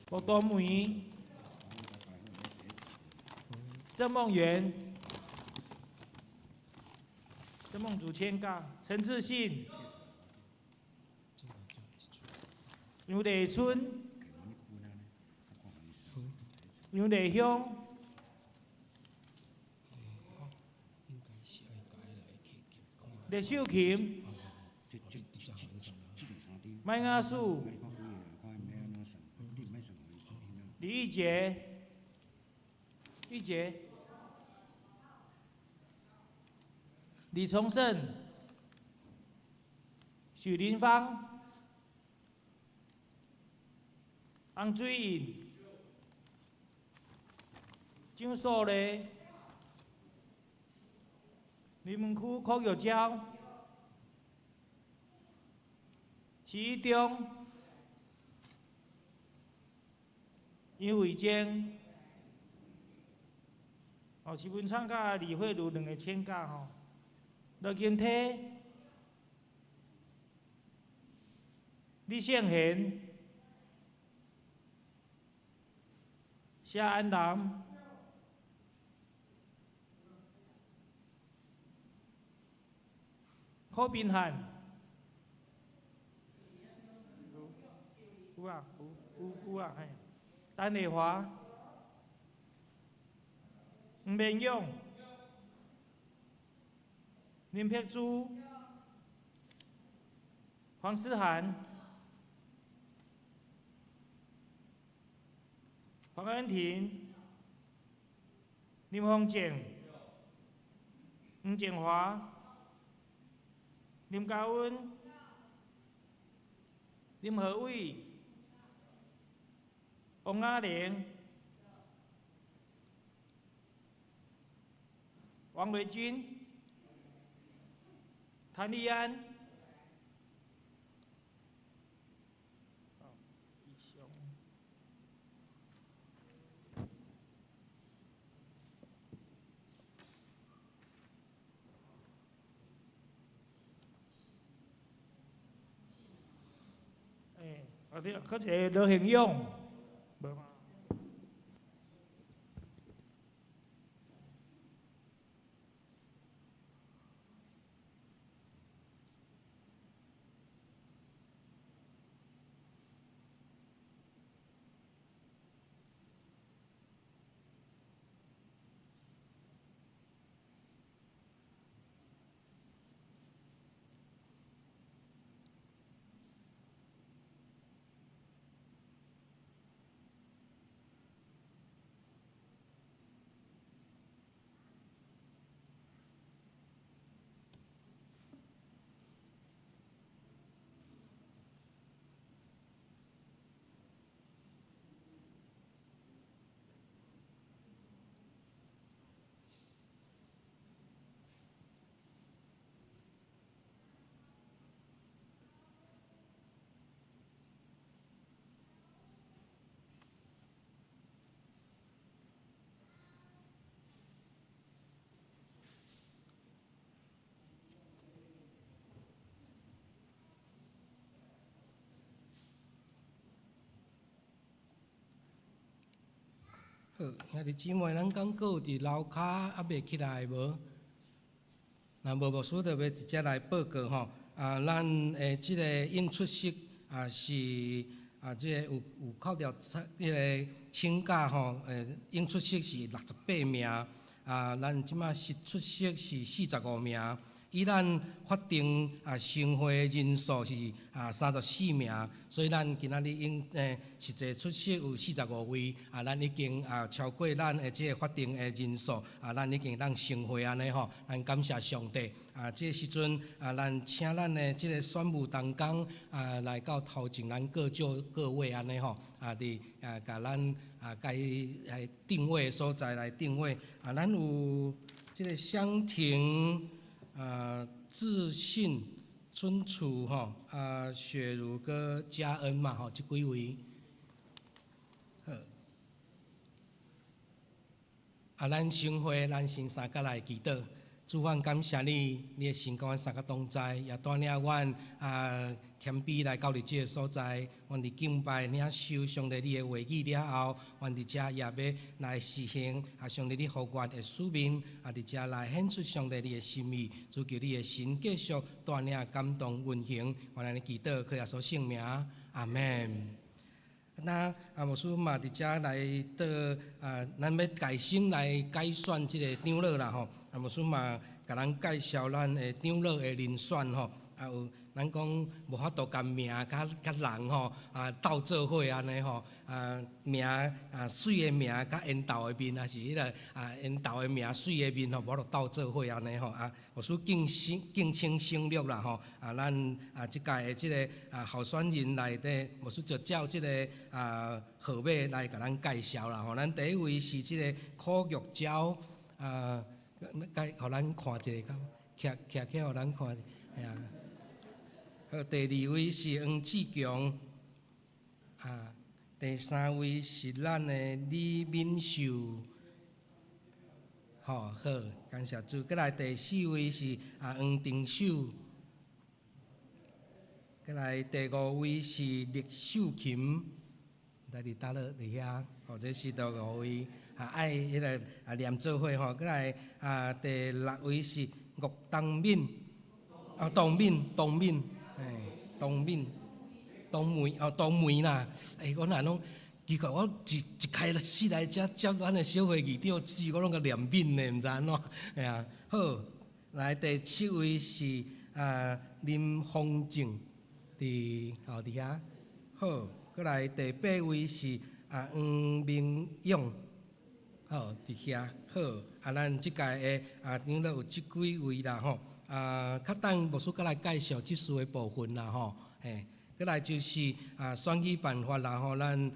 郭多梅、郑梦圆。郑梦主签到，陈志信、杨丽春、杨丽香、李秀琴、麦雅树、李玉洁、李崇胜、许林芳、洪水颖、张素丽、林门区科玉礁、市中、杨惠江、徐文昌甲李慧茹两个请假吼，罗金体、李胜贤、夏安南。柯宾汉，有啊，有啊，嘿，陈丽华，吴明勇，林佩珠，黄思涵，黄恩婷，林凤健，吴建华。林嘉文、林和伟、王雅玲、王维军、谭立安、搁一个罗恒勇，无嘛？好，兄弟姊妹，咱讲过伫楼骹还未起来无？若无牧师就要直接来报告吼。咱即个应出席是即个有扣掉迄个请假吼，应出席是68名，咱即马实出席是45名。以咱法定盛会人数是34名，所以咱今仔日实际出席有45位，咱已经超过咱的即个法定的人数，咱已经盛会安尼吼，咱感谢上帝。这时阵咱请咱的即个选务同工来到头前，咱各位安尼吼，伫甲咱该定位的所在来定位。咱有即个香亭。自信、春楚吼，雪茹跟嘉恩嘛吼，这几位。好，咱盛会，咱先三甲来祈祷。主，阮感谢你，你的神甲阮三个同在，也带领阮谦卑来到你这个所在。阮伫敬拜领受上帝你的话语了后，阮伫遮也要来实行上帝你互阮的使命，伫遮来显出上帝你的心意。主求你的神继续带领感动运行，我来祈祷，靠耶稣圣名，阿门。那牧师嘛伫遮来到咱要改新来改选即个长老啦吼。牧师嘛甲咱介绍咱的长老的人选吼，有咱讲无法度甲名甲人吼斗做伙安尼吼，名水的名甲缘投的面，也是迄个缘投的名水的面吼，无法度斗做伙安尼吼。牧师敬请省略啦吼。咱即届的即个候选人内底，牧师就照即个号码来甲咱介绍啦吼。咱第一位是即个柯玉昭该互咱看一下，徛起互咱看，哎呀。好，第2位是黄志强，第3位是咱的李敏秀，好，感谢主。再来第4位是黄定秀，再来第5位是聂秀琴，在伫倒落伫遐，或者是第5位爱迄个念做伙吼。再来第6位是岳东敏，董敏。东梅啦，我哪拢奇怪，我一开始来遮接咱的小会议长，我拢个念敏的，毋知安怎，哎呀，好，来第7位是林丰正，伫遐，好，再来第8位是黄明勇，好，伫遐，好，咱即届的长老有即几位啦吼。较等牧师再来介绍即事的部分啦吼，再来就是选举办法啦吼，咱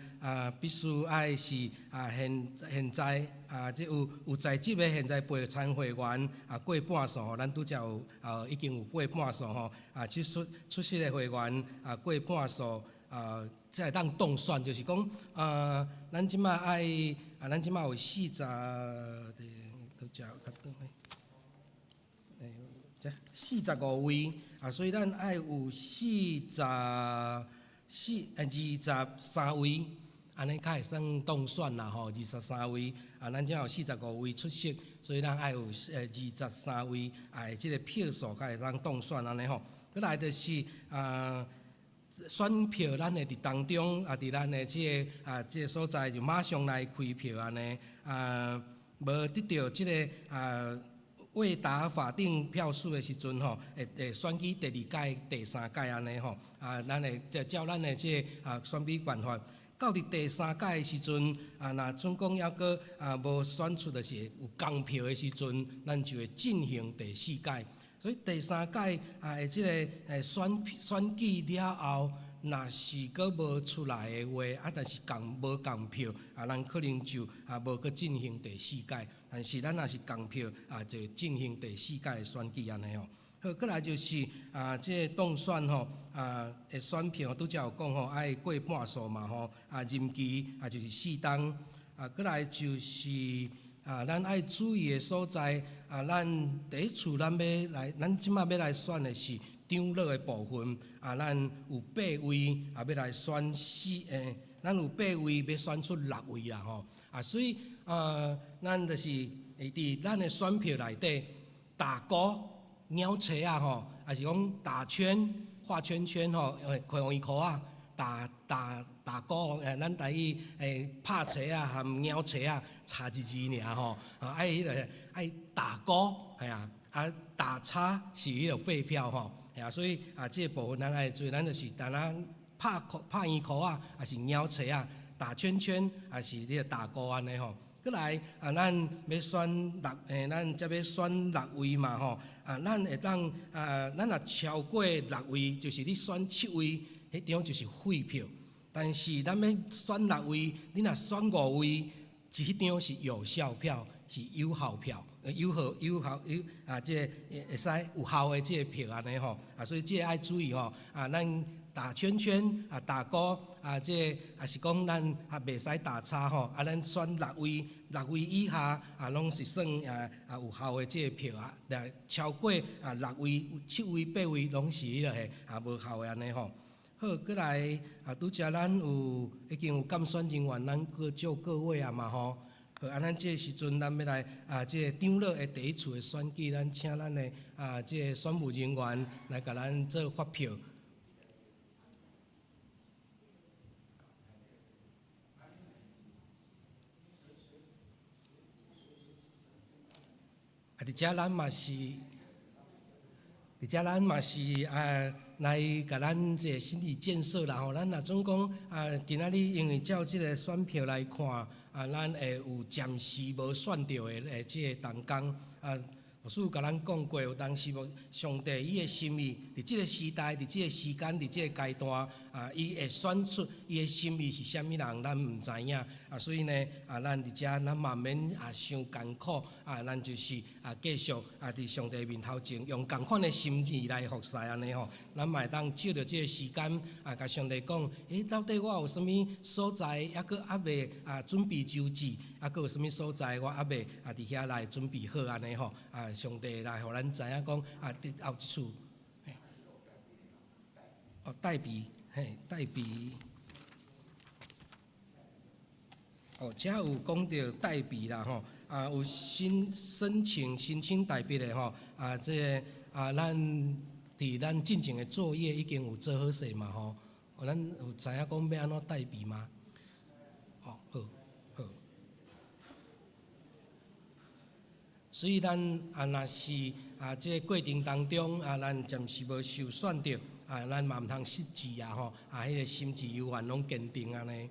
必须爱是现在即有在职的现在陪参会员过半数吼，咱拄则有已经有过半数吼，即出席的会员过半数才会当当选，就是讲咱即马爱咱即马有40拄则45位所以咱爱有23位，安尼较会算当选啦吼，23位咱只有45位出席，所以咱爱有23位即个票数较会当当选安尼吼。再来就是选票，咱会伫当中伫咱的即个所在就马上来开票安尼无得到即个未达法定票数的时阵吼，会选举第2届、第3届安尼吼，咱会照咱的即个选举办法，到伫第3届的时阵，若总共还阁无选出，就是有公票的时阵，咱就会进行第4届。所以第3届的即个选举了后，若是阁无出来的话，但是无共票，咱可能就无阁进行第4届。但是咱若是共票就进行第4届的选举安尼吼。好，再来就是即个当选吼的选票，拄则有讲吼，爱过半数嘛吼，任期就是4冬。再来就是咱爱注意的所在咱第一次咱即马要来选的是长老的部分咱有8位要来选咱有8位要选出6位啦吼所以咱就是伫咱的选票内底打勾、鸟车吼，还是讲打圈、画圈圈吼，用口打勾，咱台语拍车含鸟车差一字尔吼，爱打勾，系打叉是迄个废票吼，所以即个部分咱爱注意，咱就是当咱拍圆箍还是鸟车打圈圈还是迄个打勾安尼吼。再来咱要选咱才要选6位嘛吼，咱会当咱若超过6位，就是你选7位，迄张就是废票。但是咱要选6位，你若选5位，迄张是有效票，是有效票，即个会使有效的即个票安尼吼，所以即个爱注意吼，咱打圈圈打勾即也是讲咱袂使打叉吼，咱选6位以下拢是算有效的即个票超过6位、7位、8位拢是迄个无效的安尼吼。好，再来拄则咱已经有监选人员，咱各就各位嘛吼。好，咱即个时阵咱要来即个长老的第一次的选举，咱请咱的即个选务人员来甲咱做发票。伫遮咱嘛是来甲咱即个心理建设啦吼，咱若总讲今仔日因为照即个选票来看咱会有暂时无选到的即个同工牧师有甲咱讲过，有当时上帝伊的心意，伫即个时代，伫即个时间，伫即个阶段，伊会选出伊的心意是虾米人，咱毋知影。所以呢，咱伫遮，咱嘛免伤艰苦，咱就是继续伫上帝面头前，用共款的心意来服侍安尼吼。咱嘛会当借着即个时间，甲上帝讲，到底我有啥物所在，抑阁还未准备就绪，抑阁有啥物所在，我还未伫遐来准备好安尼吼。上帝来互咱知影讲，后一处，代笔，代笔。遮有讲到代笔啦吼，有申请代笔的吼，咱伫咱进前的作业已经有做好势嘛吼，咱有知影讲要安怎代笔吗？好。所以咱若是即个过程当中咱暂时无受选着咱嘛毋通失志吼，迄个心志犹原拢坚定安尼。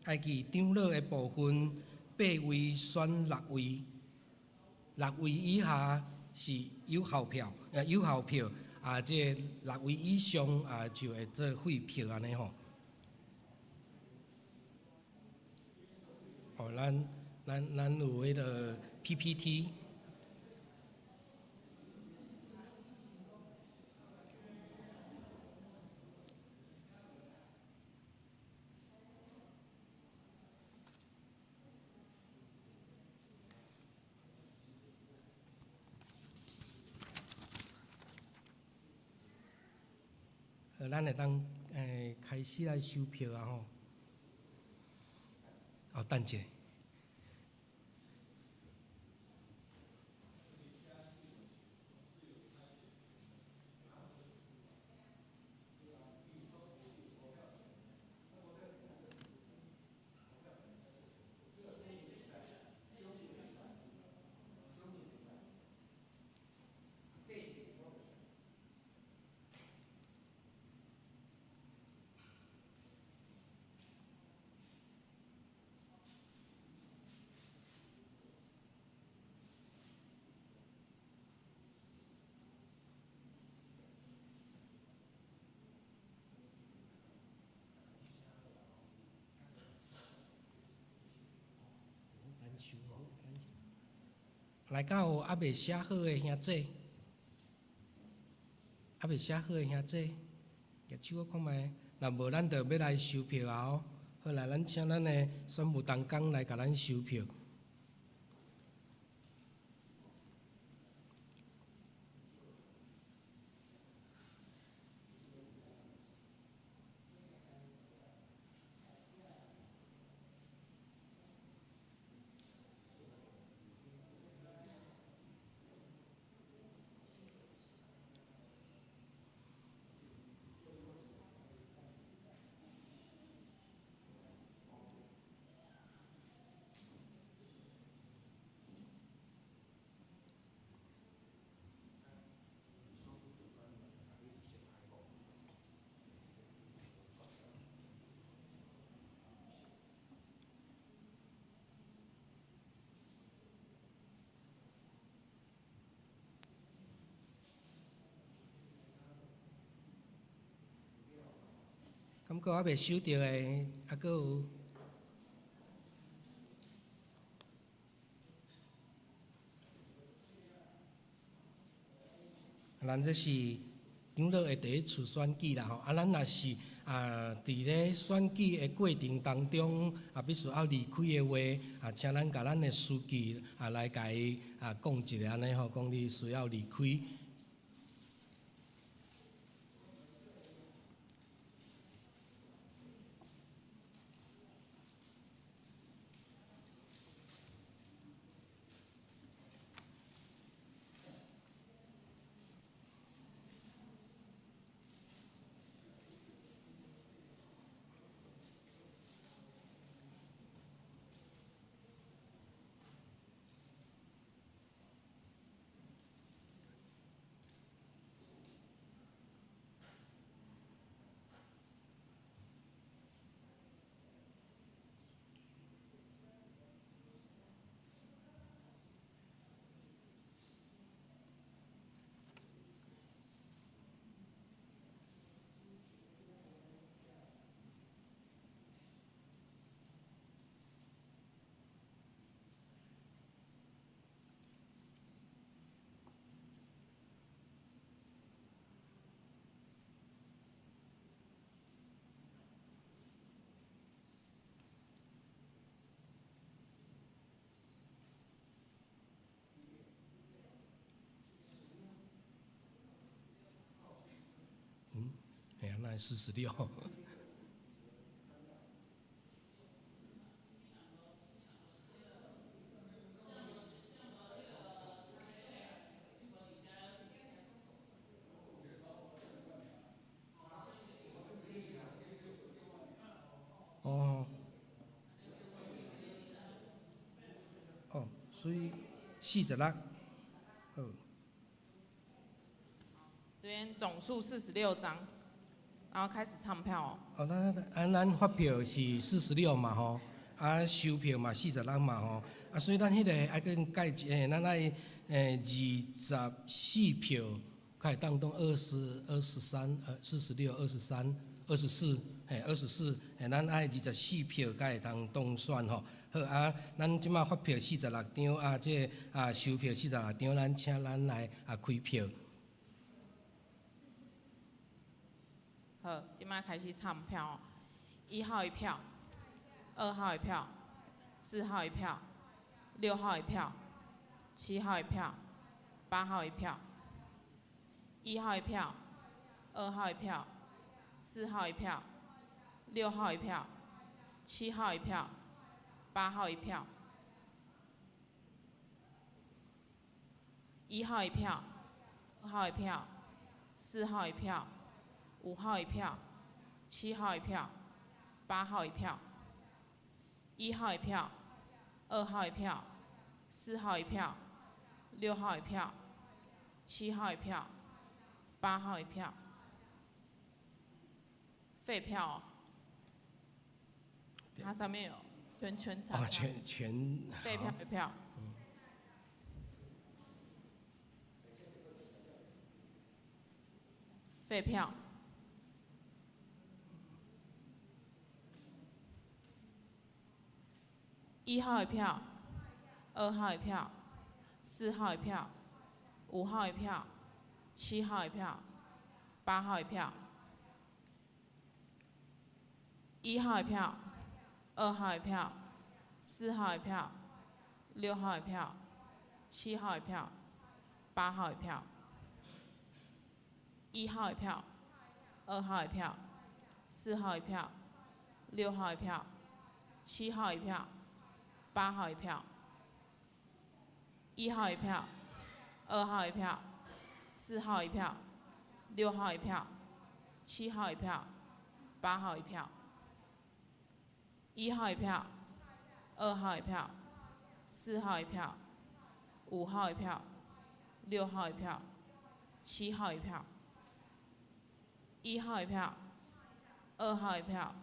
爱记长老的部分，8位选6位，6位以下是有效票，即个6位以上就会做废票安尼吼。咱有迄个 PPT。咱会当开始来收票吼。等者。来到还未写好的兄弟，举手我看觅，若无咱就要来收票啊！好来，咱请咱的宣布同工来甲咱收票。感觉还未收到的，还佫有。咱这是长老的第一次选举啦吼，咱若是伫咧选举的过程当中必须要离开的话请咱甲咱的书记来甲伊讲一下安尼吼，讲你需要离开。哎呀，那46。哦，哦，所以46，好。这边总数46张，然后开始唱票哦。哦，咱发票是46嘛吼，啊收票嘛40人嘛吼，啊所以咱迄个爱跟改咱爱24票，才会当20、23、46、23、24，24，咱爱24票才会当选吼。好啊，咱即马发票46张啊，这收票46张，咱请咱来开票。好，今麦开始唱票哦。1号一票，2号一票，4号一票，6号一票，7号一票，8号一票。1号一票，2号一票，4号一票，6号一票，7号一票，8号一票。1号一票，2号一票，4号一票，5号一票，7号一票，8号一票。1号一票，2号一票，4号一票，6号一票，7号一票，8号一票。废票哦，它上面有全场哦，全废票一票。废票。1号一票，2号一票，4号一票，5号一票，7号一票，8号一票。1号一票，2号一票，4号一票，6号一票，7号一票，8号一票。1号一票，2号一票，4号一票，6号一票，7号一票，8号一票。1号一票，2号一票，4号一票，6号一票，7号一票，8号一票。1号一票，2号一票，4号一票，5号一票，6号一票，7号一票。1号一票，2号一票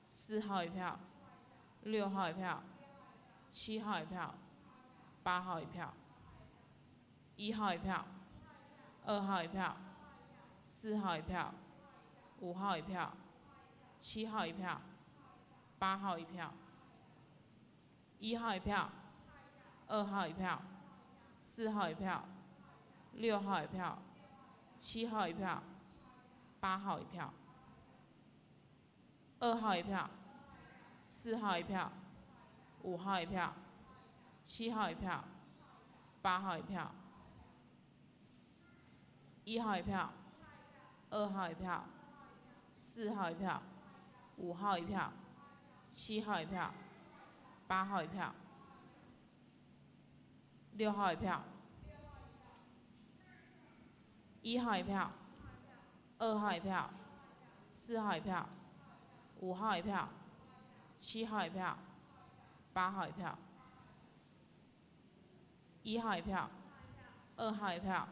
，4号一票，6号一票，7号一票，8号一票。1号一票，2号一票，4号一票，5号一票，7号一票，8号一票。1号一票，2号一票，4号一票，6号一票，7号一票，8号一票。2号一票，4号一票，5号一票，7号一票，8号一票。1号一票，2号一票，4号一票，5号一票，7号一票，8号一票。6号一票，1号一票，2号一票，4号一票，5号一票，7号一票，8号一票。1号一票，2号一票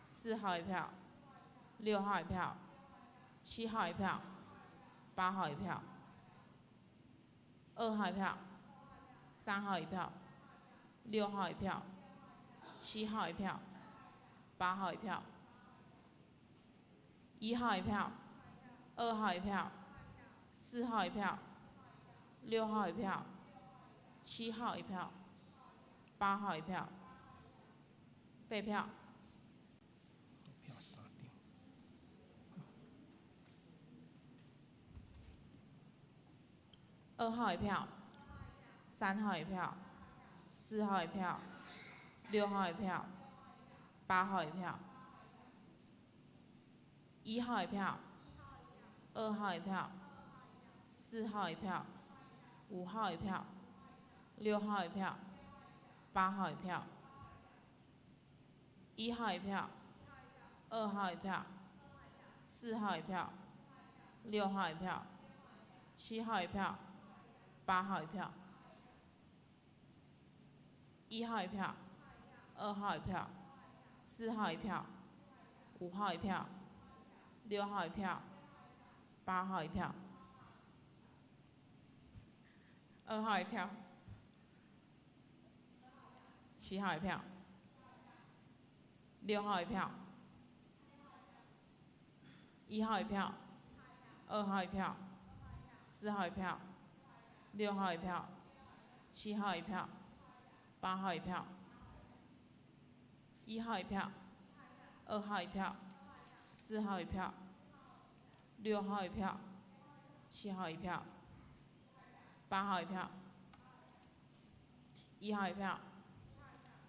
，4号一票，6号一票，7号一票，8号一票。2号一票，3号一票，6号一票，7号一票，8号一票。1号一票，2号一票，4号一票，6号一票，7号一票，8号一票。废票。票3张。2号一票，3号一票，4号一票，6号一票，8号一票。1号一票2号一票，4号一票，5号一票，6号一票，8号一票，1号一票，2号一票，4号一票，6号一票，7号一票，8号一票，1号一票，2号一票，4号一票，5号一票，6号一票，8号一票，2号一票，7号一票，6号一票，1号一票，2号一票，4号一票，6号一票，7号一票，8号一票，1号一票，2号一票，4号一票，6号一票，7号一票，8号一票，1号一票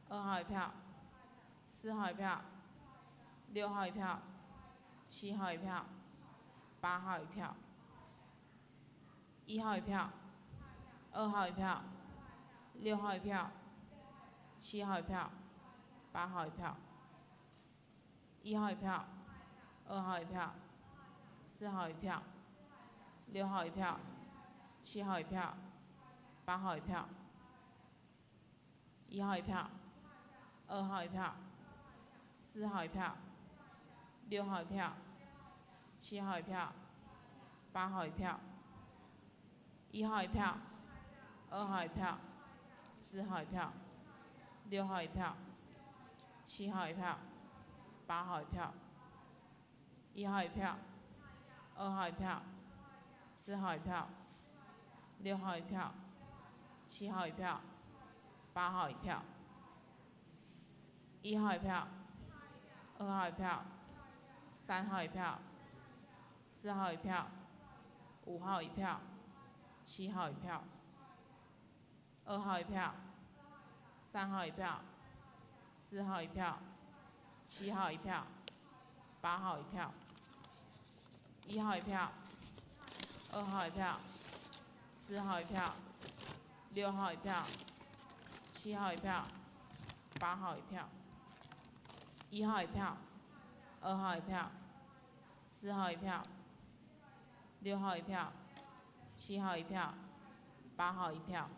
，2号一票，4号一票，6号一票，7号一票，8号一票，1号一票，2号一票，6号一票，7号一票，8号一票，1号一票，2号一票，4号一票，6号一票，7号一票，8号一票，1号一票，2号一票，4号一票，6号一票，7号一票，8号一票，1号一票，2号一票，4号一票，6号一票，7号一票，8号一票，1号一票，2号一票，4号一票，6号一票，7号一票，8号一票，1号一票，2号一票，3号一票，4号一票，5号一票，7号一票，2号一票，3号一票，4号一票，7号一票，8号一票，1号一票，2号一票，4号一票，6号一票，7号一票，8号一票，1号一票，2号一票，4号一票，6号一票，7号一票，8号一票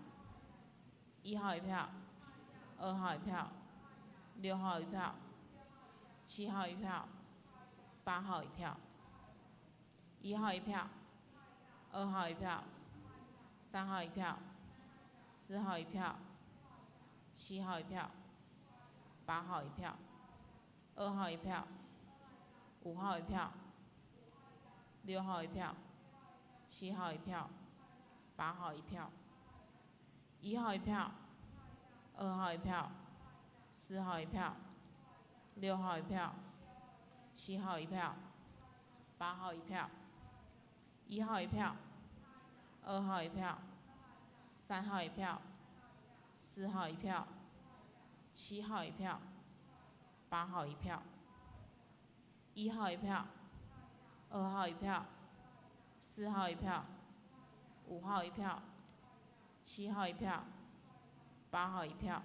，1号一票，2号一票，6号一票，7号一票，8号一票，1号一票，2号一票，3号一票，4号一票，7号一票，8号一票，2号一票，5号一票，6号一票，7号一票，8号一票，1号一票，2号一票，4号一票，6号一票，7号一票，8号一票，1号一票，2号一票，3号一票，4号一票，7号一票，8号一票，1号一票，2号一票，4号一票，5号一票，7号一票，8号一票。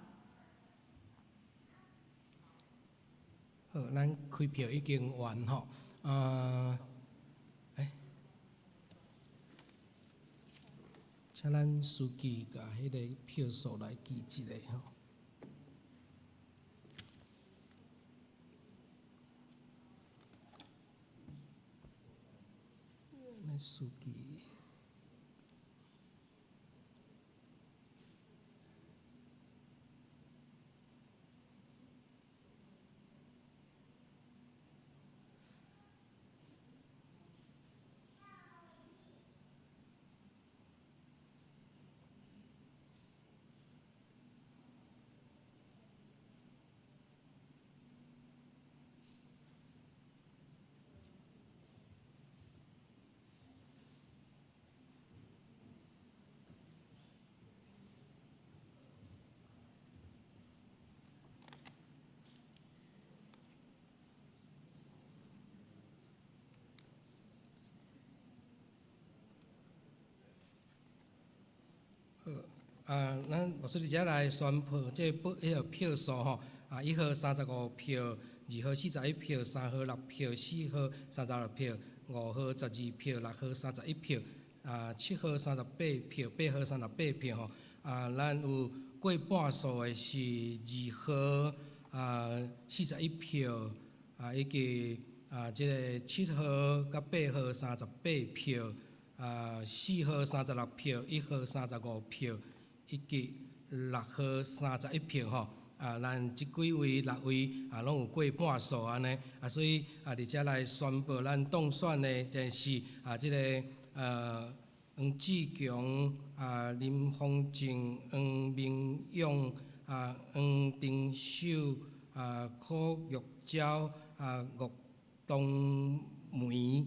好，咱开票已经完吼，请咱书记甲迄个票数来记一下吼。咱书记。咱牧师伫遮来宣布，即迄个票数吼，1号35票，2号41票，3号6票，4号36票，5号12票，6号31票，7号38票，8号38票吼。咱有过半数的是2號41票，以及即个7號甲8號38票，4號36票，1號35票，以及6號31票吼。咱即几位6位拢有过半数安尼，所以伫遮来宣布咱当选的就是即个黄志强、林丰正、黄明勇、黄丁秀、柯玉昭、岳东梅，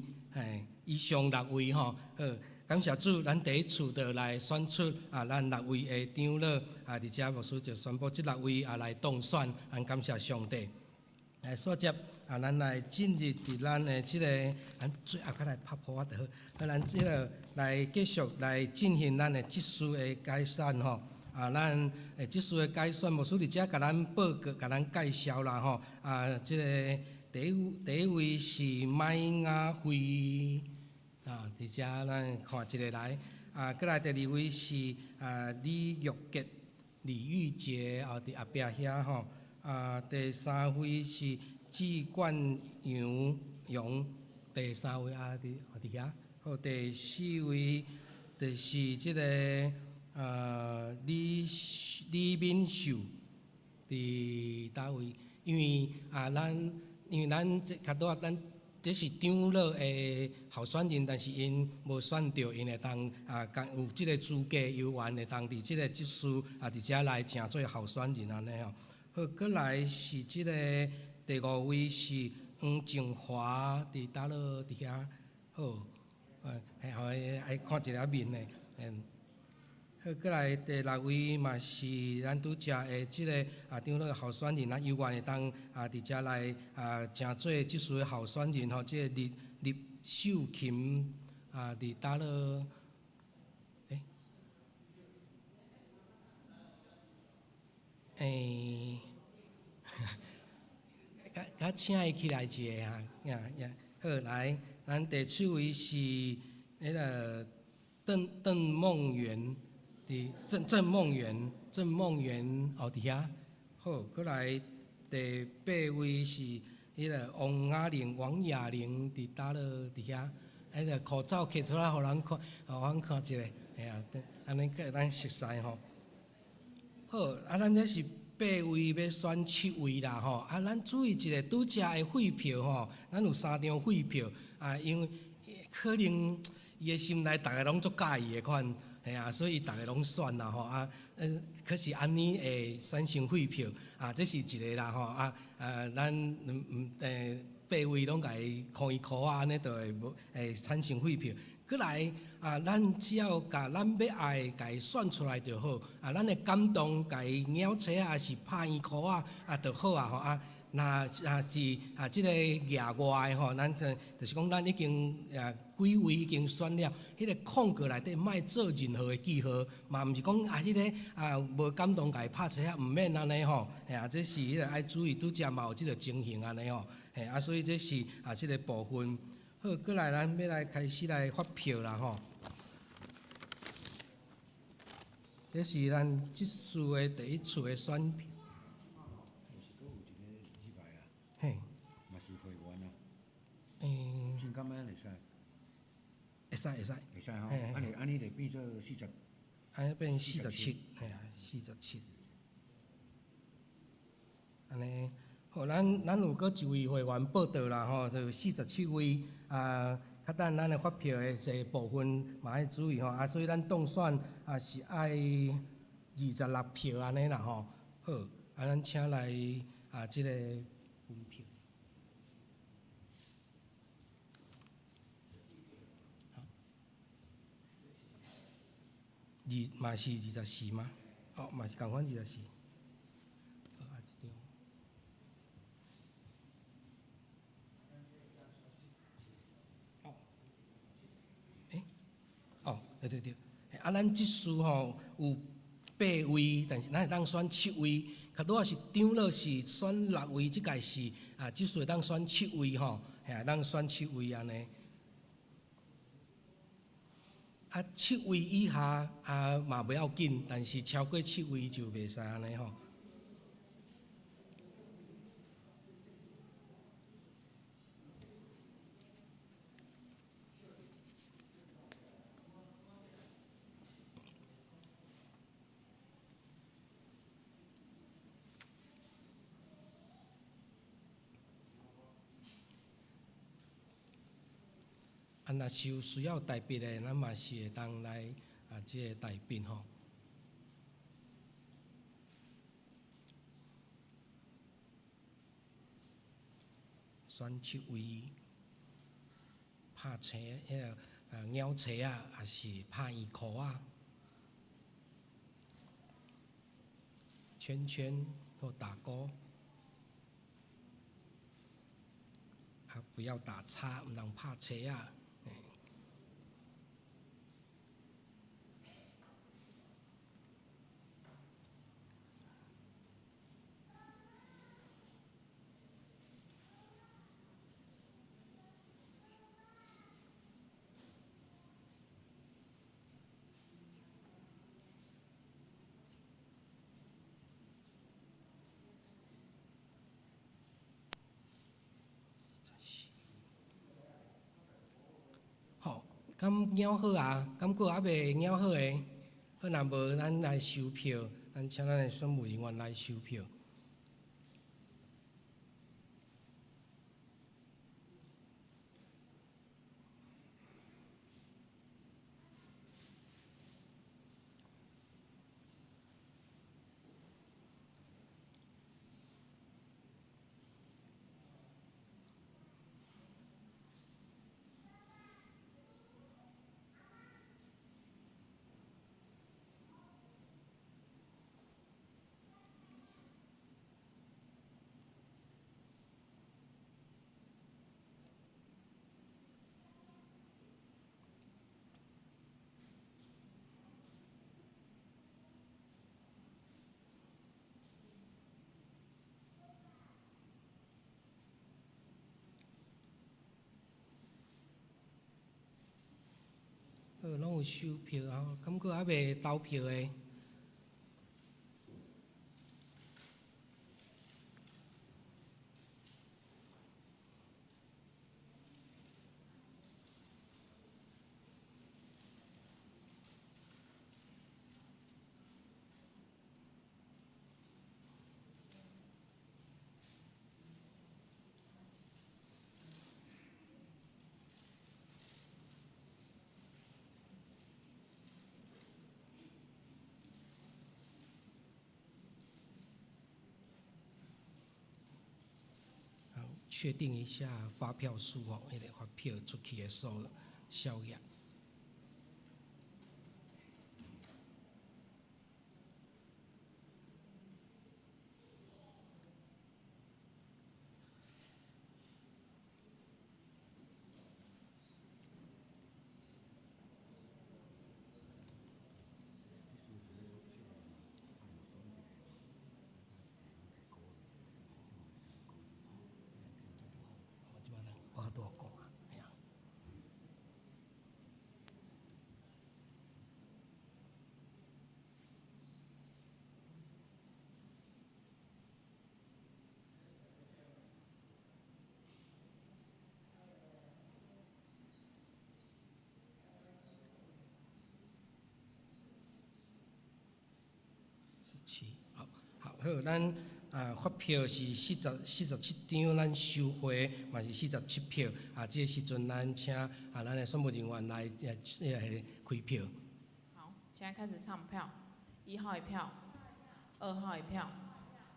以上6位吼。好，感谢主，咱第一次就来选出咱6位的长老，伫遮牧师就宣布即6位来当选，感谢上帝。煞接咱来进入伫咱的即个，咱最后较来拍破啊就好。咱即个来继续来进行咱的职事的改选吼。咱职事的改选，牧师伫遮甲咱报告、甲咱介绍啦吼。即个第一位是麦雅辉，伫遮咱看一个来。过来第二位是李玉杰、李玉杰，伫后壁遐吼。第三位是季冠勇，第三位伫遐。好，第四位就是即个李敏秀，伫倒位？因为咱这较多咱这是长老的候选人，但是因无选到，因会当有即个资格有缘会当伫即个职事伫遮来争做候选人安尼吼。好，过来是即个第5位是黄静华，伫倒落伫遐。好，爱看一下面的。好，过来第6位嘛是咱拄则的即个长老候选人，咱有缘会当伫遮来争做职事的候选人吼。即个李秀琴伫倒落。甲请伊起来一下好，来，咱第7位是迄个邓梦圆，郑梦圆后伫遐。好，过来第8位是迄个王雅玲伫倒落伫遐。迄个口罩摕出来，互人看，一下，安尼个咱熟悉吼。好，咱这是8位要选7位啦吼。咱注意一下，拄则的废票吼，咱有3张废票，因为可能伊的心内逐个拢足介意的款，所以逐个拢选啦吼。可是安尼会产生废票，这是一个啦吼。咱8位拢甲伊扣安尼就会产生废票。过来咱只要咱要爱甲伊选出来就好。咱会感动甲伊鸟车是拍伊箍就好吼。那是即个额外的吼，咱就是讲咱已经几位已经选了，迄个空格内底莫做任何的记号，嘛毋是讲迄个无感动甲伊拍车毋免安尼吼。这是迄个爱注意，拄则嘛有即个情形安尼吼。所以这是即个部分。好，过来咱要来开始来发票啦吼。这是咱职事的第一次的选票。嘿，嘛是会员啊。薪金安会使？会使吼。安尼就变做40。安尼变47，47。安尼，好，咱有搁一位会员报道啦吼，就47位较等咱的发票的这部分嘛爱注意吼。所以咱当选是爱26票安尼啦吼。好，咱请来即个。分票，嘛是24吗？嘛是共款24。对，咱职事吼有位，但是咱会当选7位。较拄啊是长老是选6位，即届是即次会当选7位吼，会当选7位安尼。7位以下嘛袂要紧，但是超过7位就袂使安尼吼。若是有需要代笔的，咱嘛是会当来即个代笔吼。选7位，拍车迄个鸟车啊，还是拍衣裤啊，圈圈或打勾，不要打叉，毋通拍车啊。敢鸟好啊？敢佫还袂鸟好诶？好，若无咱来收票，咱请咱诶选务人员来收票。好，拢有收票啊，敢佫还袂投票诶？确定一下发票数哦，迄个发票出去的效益。我都有讲啊，哎呀。好，咱发票是47张，咱收回嘛是47票。这个时阵咱请咱的选务人员来开票。好，现在开始唱票。1号一票，2号一票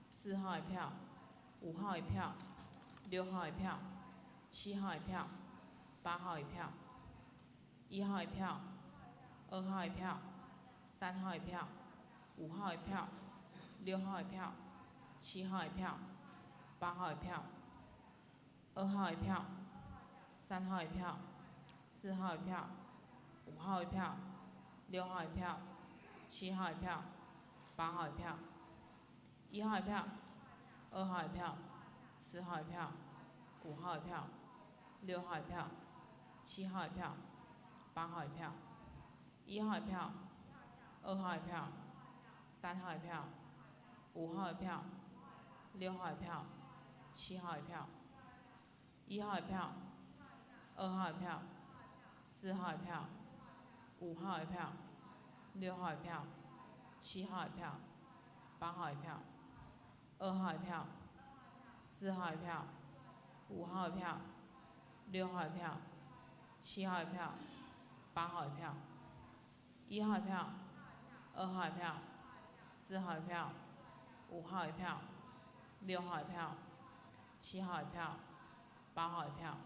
，4号一票，5号一票，6号一票，7号一票，8号一票，1号一票，2号一票，3号一票，5号一票，6号一票，7号一票，8号一票，2号一票，3号一票，4号一票，5号一票，6号一票，7号一票8号一票，1号一票，2号一票，4号一票，5号一票，6号一票，7号一票，8号一票，1号一票，2号一票，3号一票，5号一票，6号一票，7号一票，1号一票，2号一票，4号一票，5号一票，6号一票，7号一票，8号一票，2号一票，4号一票，5号一票，6号一票，7号一票，8号一票，1号一票，2号一票，4号一票，5号一票，6号一票，7号一票，8号一票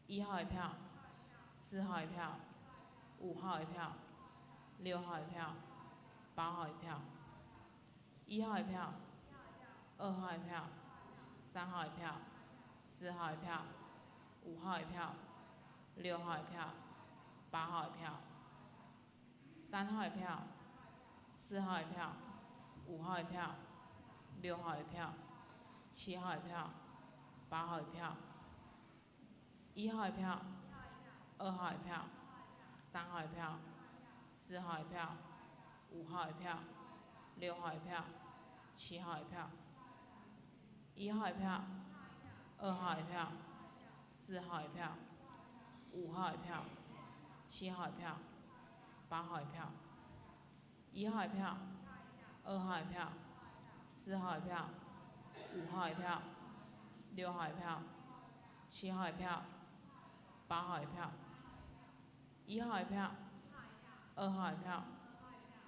，1号一票，4号一票，5号一票，6号一票，8号一票，1号一票，2号一票，3号一票，4号一票，5号一票，6号一票，8号一票，3号一票，4号一票，5号一票，6号一票，7号一票，8号一票，1号一票，2号一票，3号一票，4号一票，5号一票，6号一票，7号一票，1号一票，2号一票，4号一票，5号一票，7号一票，8号一票，1号一票，2号一票，4号一票，5号一票，6号一票，7号一票，8号一票，1号一票，2号一票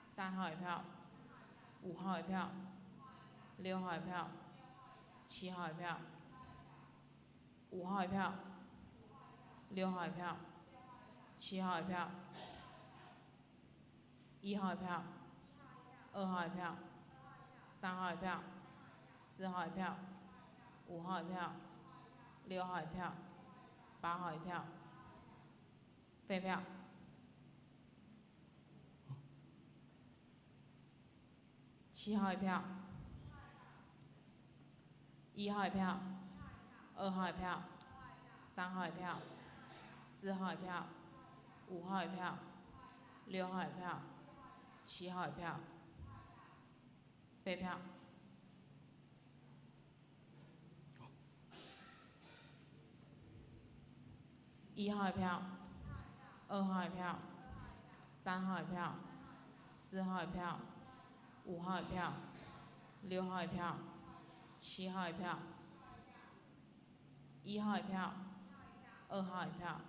，3号一票，5号一票，6号一票，7号一票，5号一票，6号一票，7号一票，1号一票，2号一票，3号一票，4号一票，5号一票，6号一票，8号一票，废票。7号一票，1号一票，2号一票，3号一票，4号一票，5号一票，6号一票，7号一票，废票。1号一票，2号一票，3号一票，4号一票，5号一票，6号一票，7号一票，1号一票，2号一票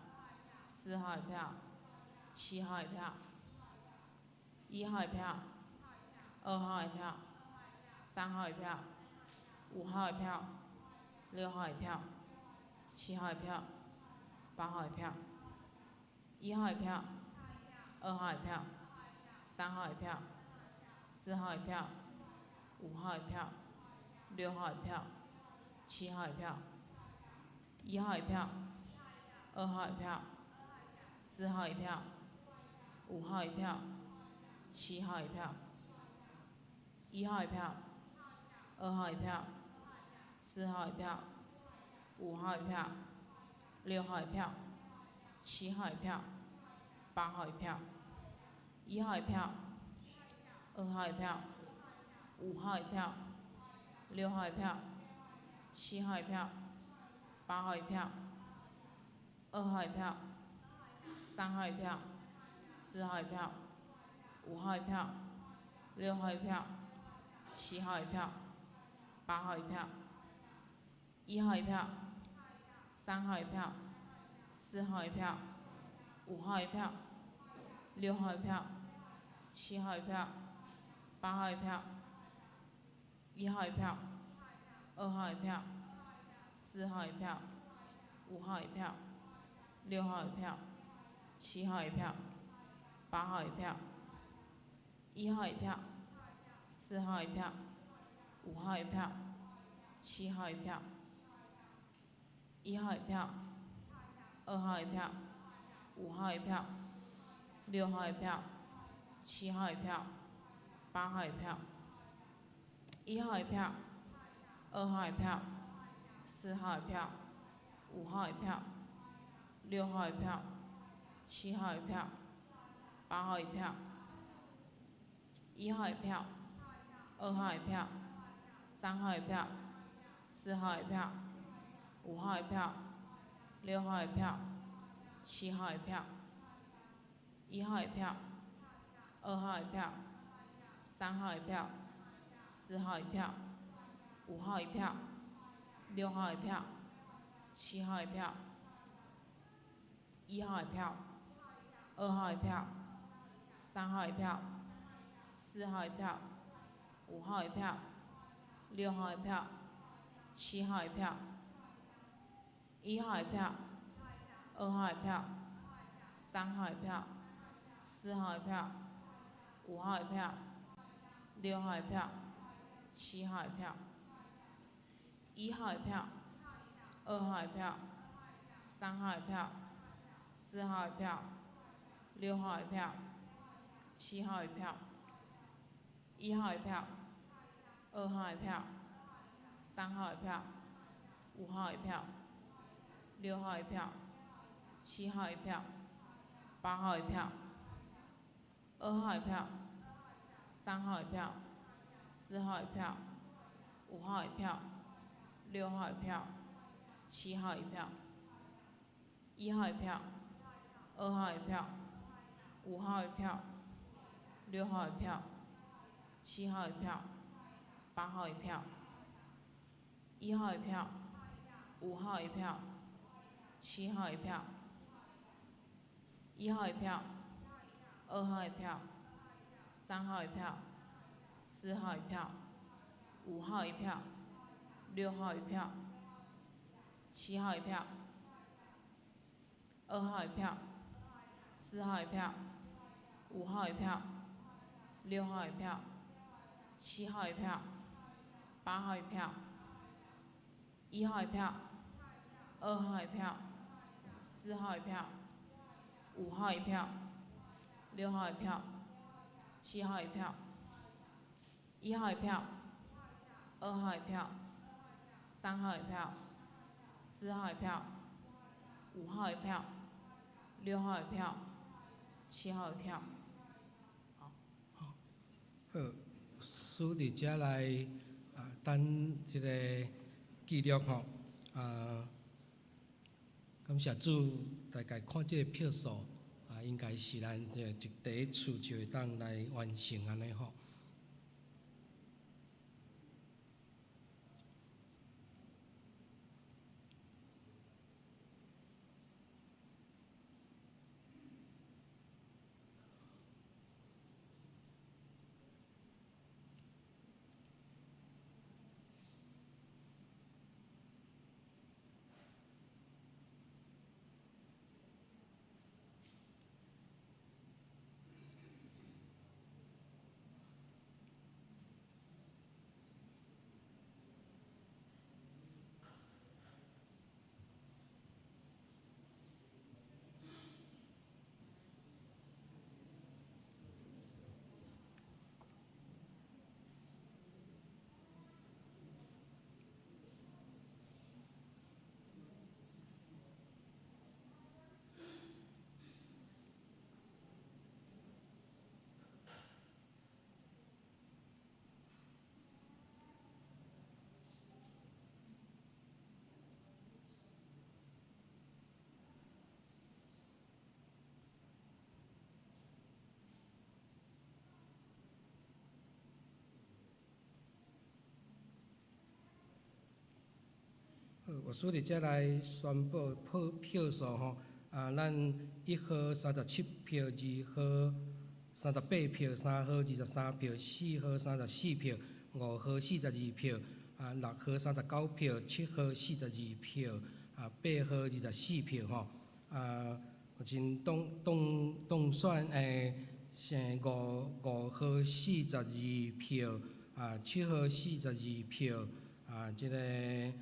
，4号一票，7号一票，1号一票，2号一票，3号一票，5号一票，6号一票，7号一票，8号一票，1号一票，2号一票，3号一票，4号一票，5号一票，6号一票，7号一票，1号一票，2号一票，4号一票，5号一票，7号一票，1号一票，2号一票，4号一票，5号一票，6号一票，7号一票，8号一票，1号一票，2号一票，5号一票，6号一票，7号一票，8号一票，2号一票，3号一票，4号一票，5号一票，6号一票，7号一票，8号一票，1号一票，3号一票，4号一票，5号一票，6号一票，7号一票，8号一票，1号一票，2号一票，4号一票，5号一票，6号一票，7号一票，8号一票，1号一票，4号一票，5号一票，7号一票，1号一票，2号一票，5号一票，6号一票，7号一票8号一票，1号一票，2号一票，4号一票，5号一票，6号一票，7号一票，8号一票，1号一票，2号一票，3号一票，4号一票，5号一票，6号一票，7号一票，1号一票，2号一票，3号一票，4号一票，5号一票，6号一票，7号一票，1号一票，2号一票，3号一票，4号一票，5号一票，6号一票，7号一票，1号一票，2号一票，3号一票，4号一票，5号一票，6号一票，7号一票，1号一票，2号一票，3号一票，4号一票，6号一票，7号一票，1号一票，2号一票，3号一票，5号一票，6号一票，7号一票，8号一票，2号一票，3号一票，4号一票，5号一票，6号一票，7号一票，1号一票，2号一票，5号一票，6号一票，7号一票，8号一票，1号一票，5号一票，7号一票，1号一票，2号一票，3号一票，4号一票，5号一票，6号一票，7号一票，2号一票，4号一票，5号一票，6号一票，7号一票，8号一票，1号一票，2号一票，4号一票，5号一票，6号一票，7号一票，1号一票，2号一票，3号一票，4号一票，5号一票，6号一票，7号一票。好，书伫遮来等即个记录吼感谢主，大概看即个票数应该是咱一第一次就会当来完成安尼吼。我书伫遮来宣布票数吼，咱1号37票，2号38票，3号23票，4号34票，5号42票，6号39票，7号42票，8号24票吼。目前当选5号42票，7号42票即个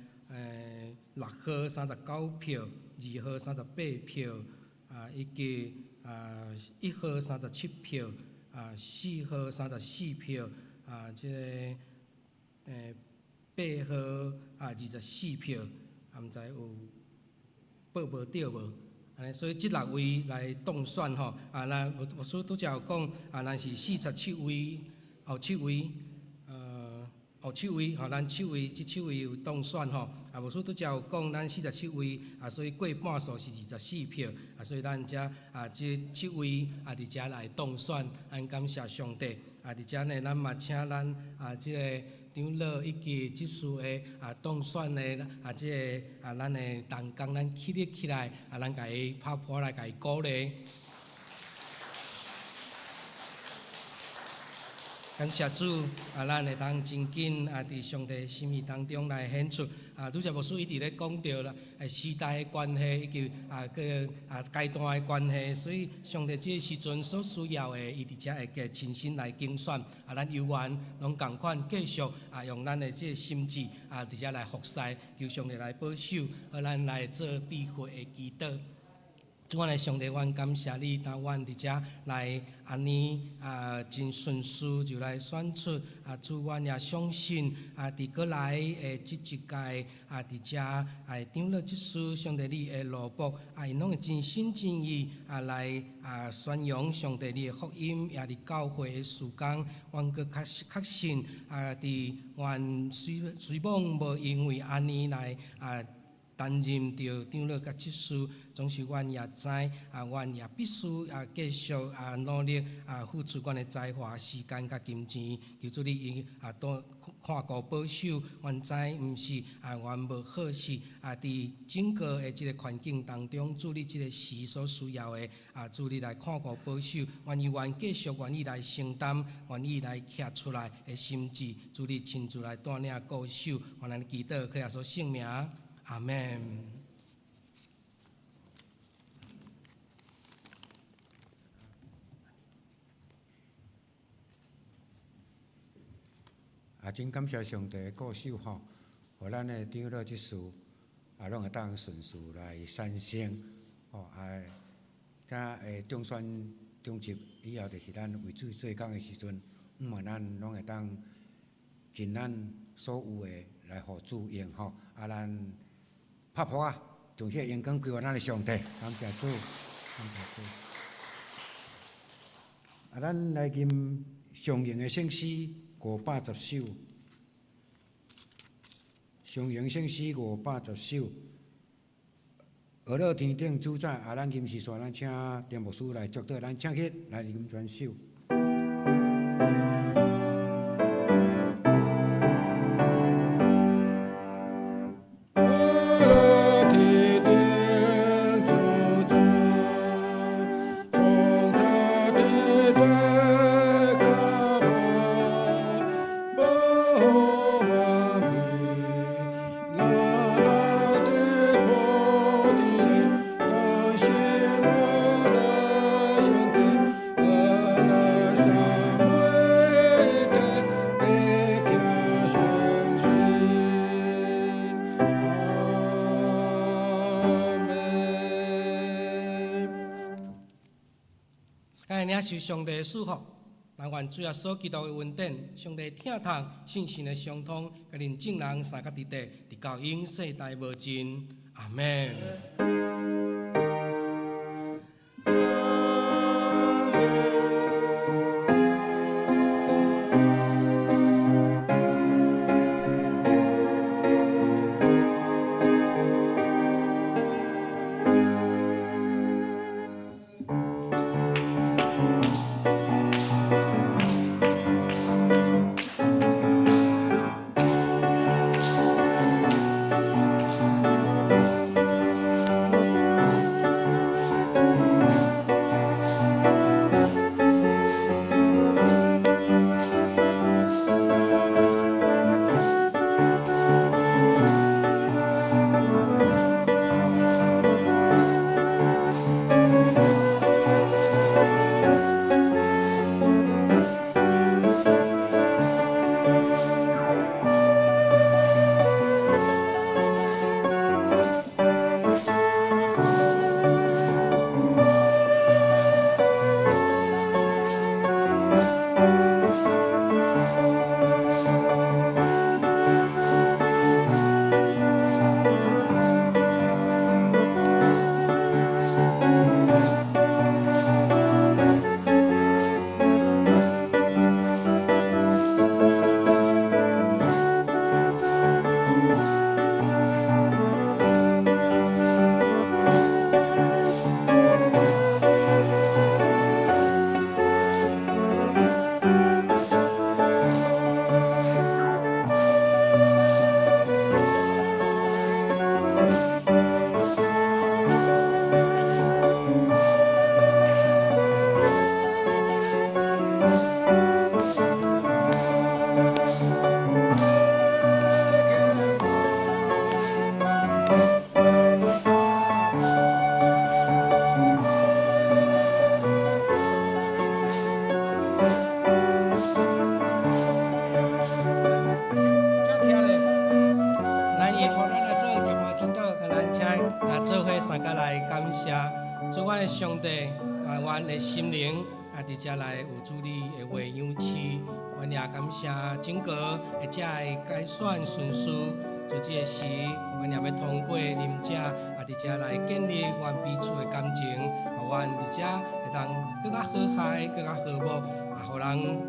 6号39票，2号38票，以及1号37票， 4号34票，即个8号24票，毋知有报无对无？所以即6位来当选吼，咱牧师拄则有讲，咱是47位，后7位，后7位，咱7位，即7位有当选吼，牧师拄则有讲，咱47位，所以过半数是24票，所以咱遮即7位伫遮来当选，感谢上帝，伫遮呢，咱嘛请咱即个长老以及即次的当选的即个咱的同工，咱起立起来，咱甲伊拍拍来，甲伊鼓励。感谢主，咱会当真紧伫上帝心意当中来显出。拄则牧师一直咧讲到啦，时代的关系以及个阶段的关系，所以上帝即个时阵所需要的，伊伫遮会加亲身来竞选。咱有缘拢共款继续用咱的即个心志伫遮来服侍，求上帝来保守，咱来做必活的祈祷。主啊，上帝，阮感谢你，当阮伫遮来安尼真顺遂就来选出主，阮也相信伫过来的即一届伫遮长老即事，上帝你的路仆因拢会真心真意来宣扬上帝你的福音，也伫教会的事工，阮阁确信伫阮虽望无因为安尼来担任着长老甲即事，总是阮也知，阮也必须继续努力付出阮的才华、时间甲金钱，求主你多看顾保守。阮知毋是阮无好事，伫整个的即个环境当中，主你即个时所需要的，主你来看顾保守。阮依愿继续愿意来承担，愿意来徛出来的心志，主你亲自来带领固守。阮来祈祷，靠耶稣圣名。阿门。真感谢上帝的顾守吼，互咱的长老即事拢会当顺序来产生吼咱会中选中集以后，就是咱为主做工的时阵，咱拢会当尽咱所有的来互主用吼，咱。拍拍将这阳光归还咱的上帝，感谢主，感谢主。咱来吟上营的圣诗510首，上营圣诗510首。俄勒天顶主宰，咱吟时说，咱请田牧师来祝祷，咱请起来吟全首。领受上帝的祝福，但愿主耶稣基督的恩典、上帝听从信心的相通，甲恁众人三角伫地，伫到永世代无尽。阿门。遮来感谢，主阮的上帝啊，阮的心灵啊，伫遮来有主你的话养赐，阮也感谢整个会遮的改选顺序。就这个时，阮也要通过啉者啊，伫遮来建立阮彼此的感情，啊，阮伫遮会当更加和谐，更加和睦，啊，互人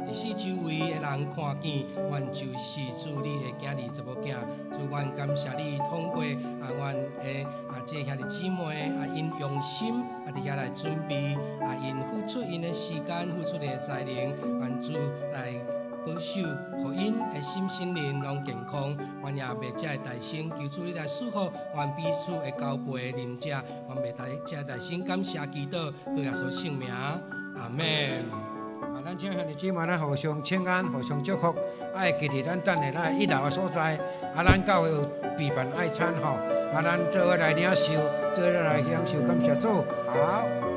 伫四周围的人看见，阮就是主你的囝儿查某囝。主，阮感谢你通过啊，阮的啊这兄弟姊妹啊，因用心啊，伫遐来准备啊，因付出因的时间，付出因的才能，愿主来保守，互因的心灵拢健康。阮也为遮的大声，求主你来赐福，阮彼此的交陪邻者，阮为遮的大声感谢祈祷，靠耶稣圣名，阿门。啊，咱请兄弟姊妹，咱互相请安，互相祝福。爱记伫咱等下咱一楼的所在，啊，咱教会有备办爱餐吼，啊，咱做伙来领受，做伙来享受，感谢主，好。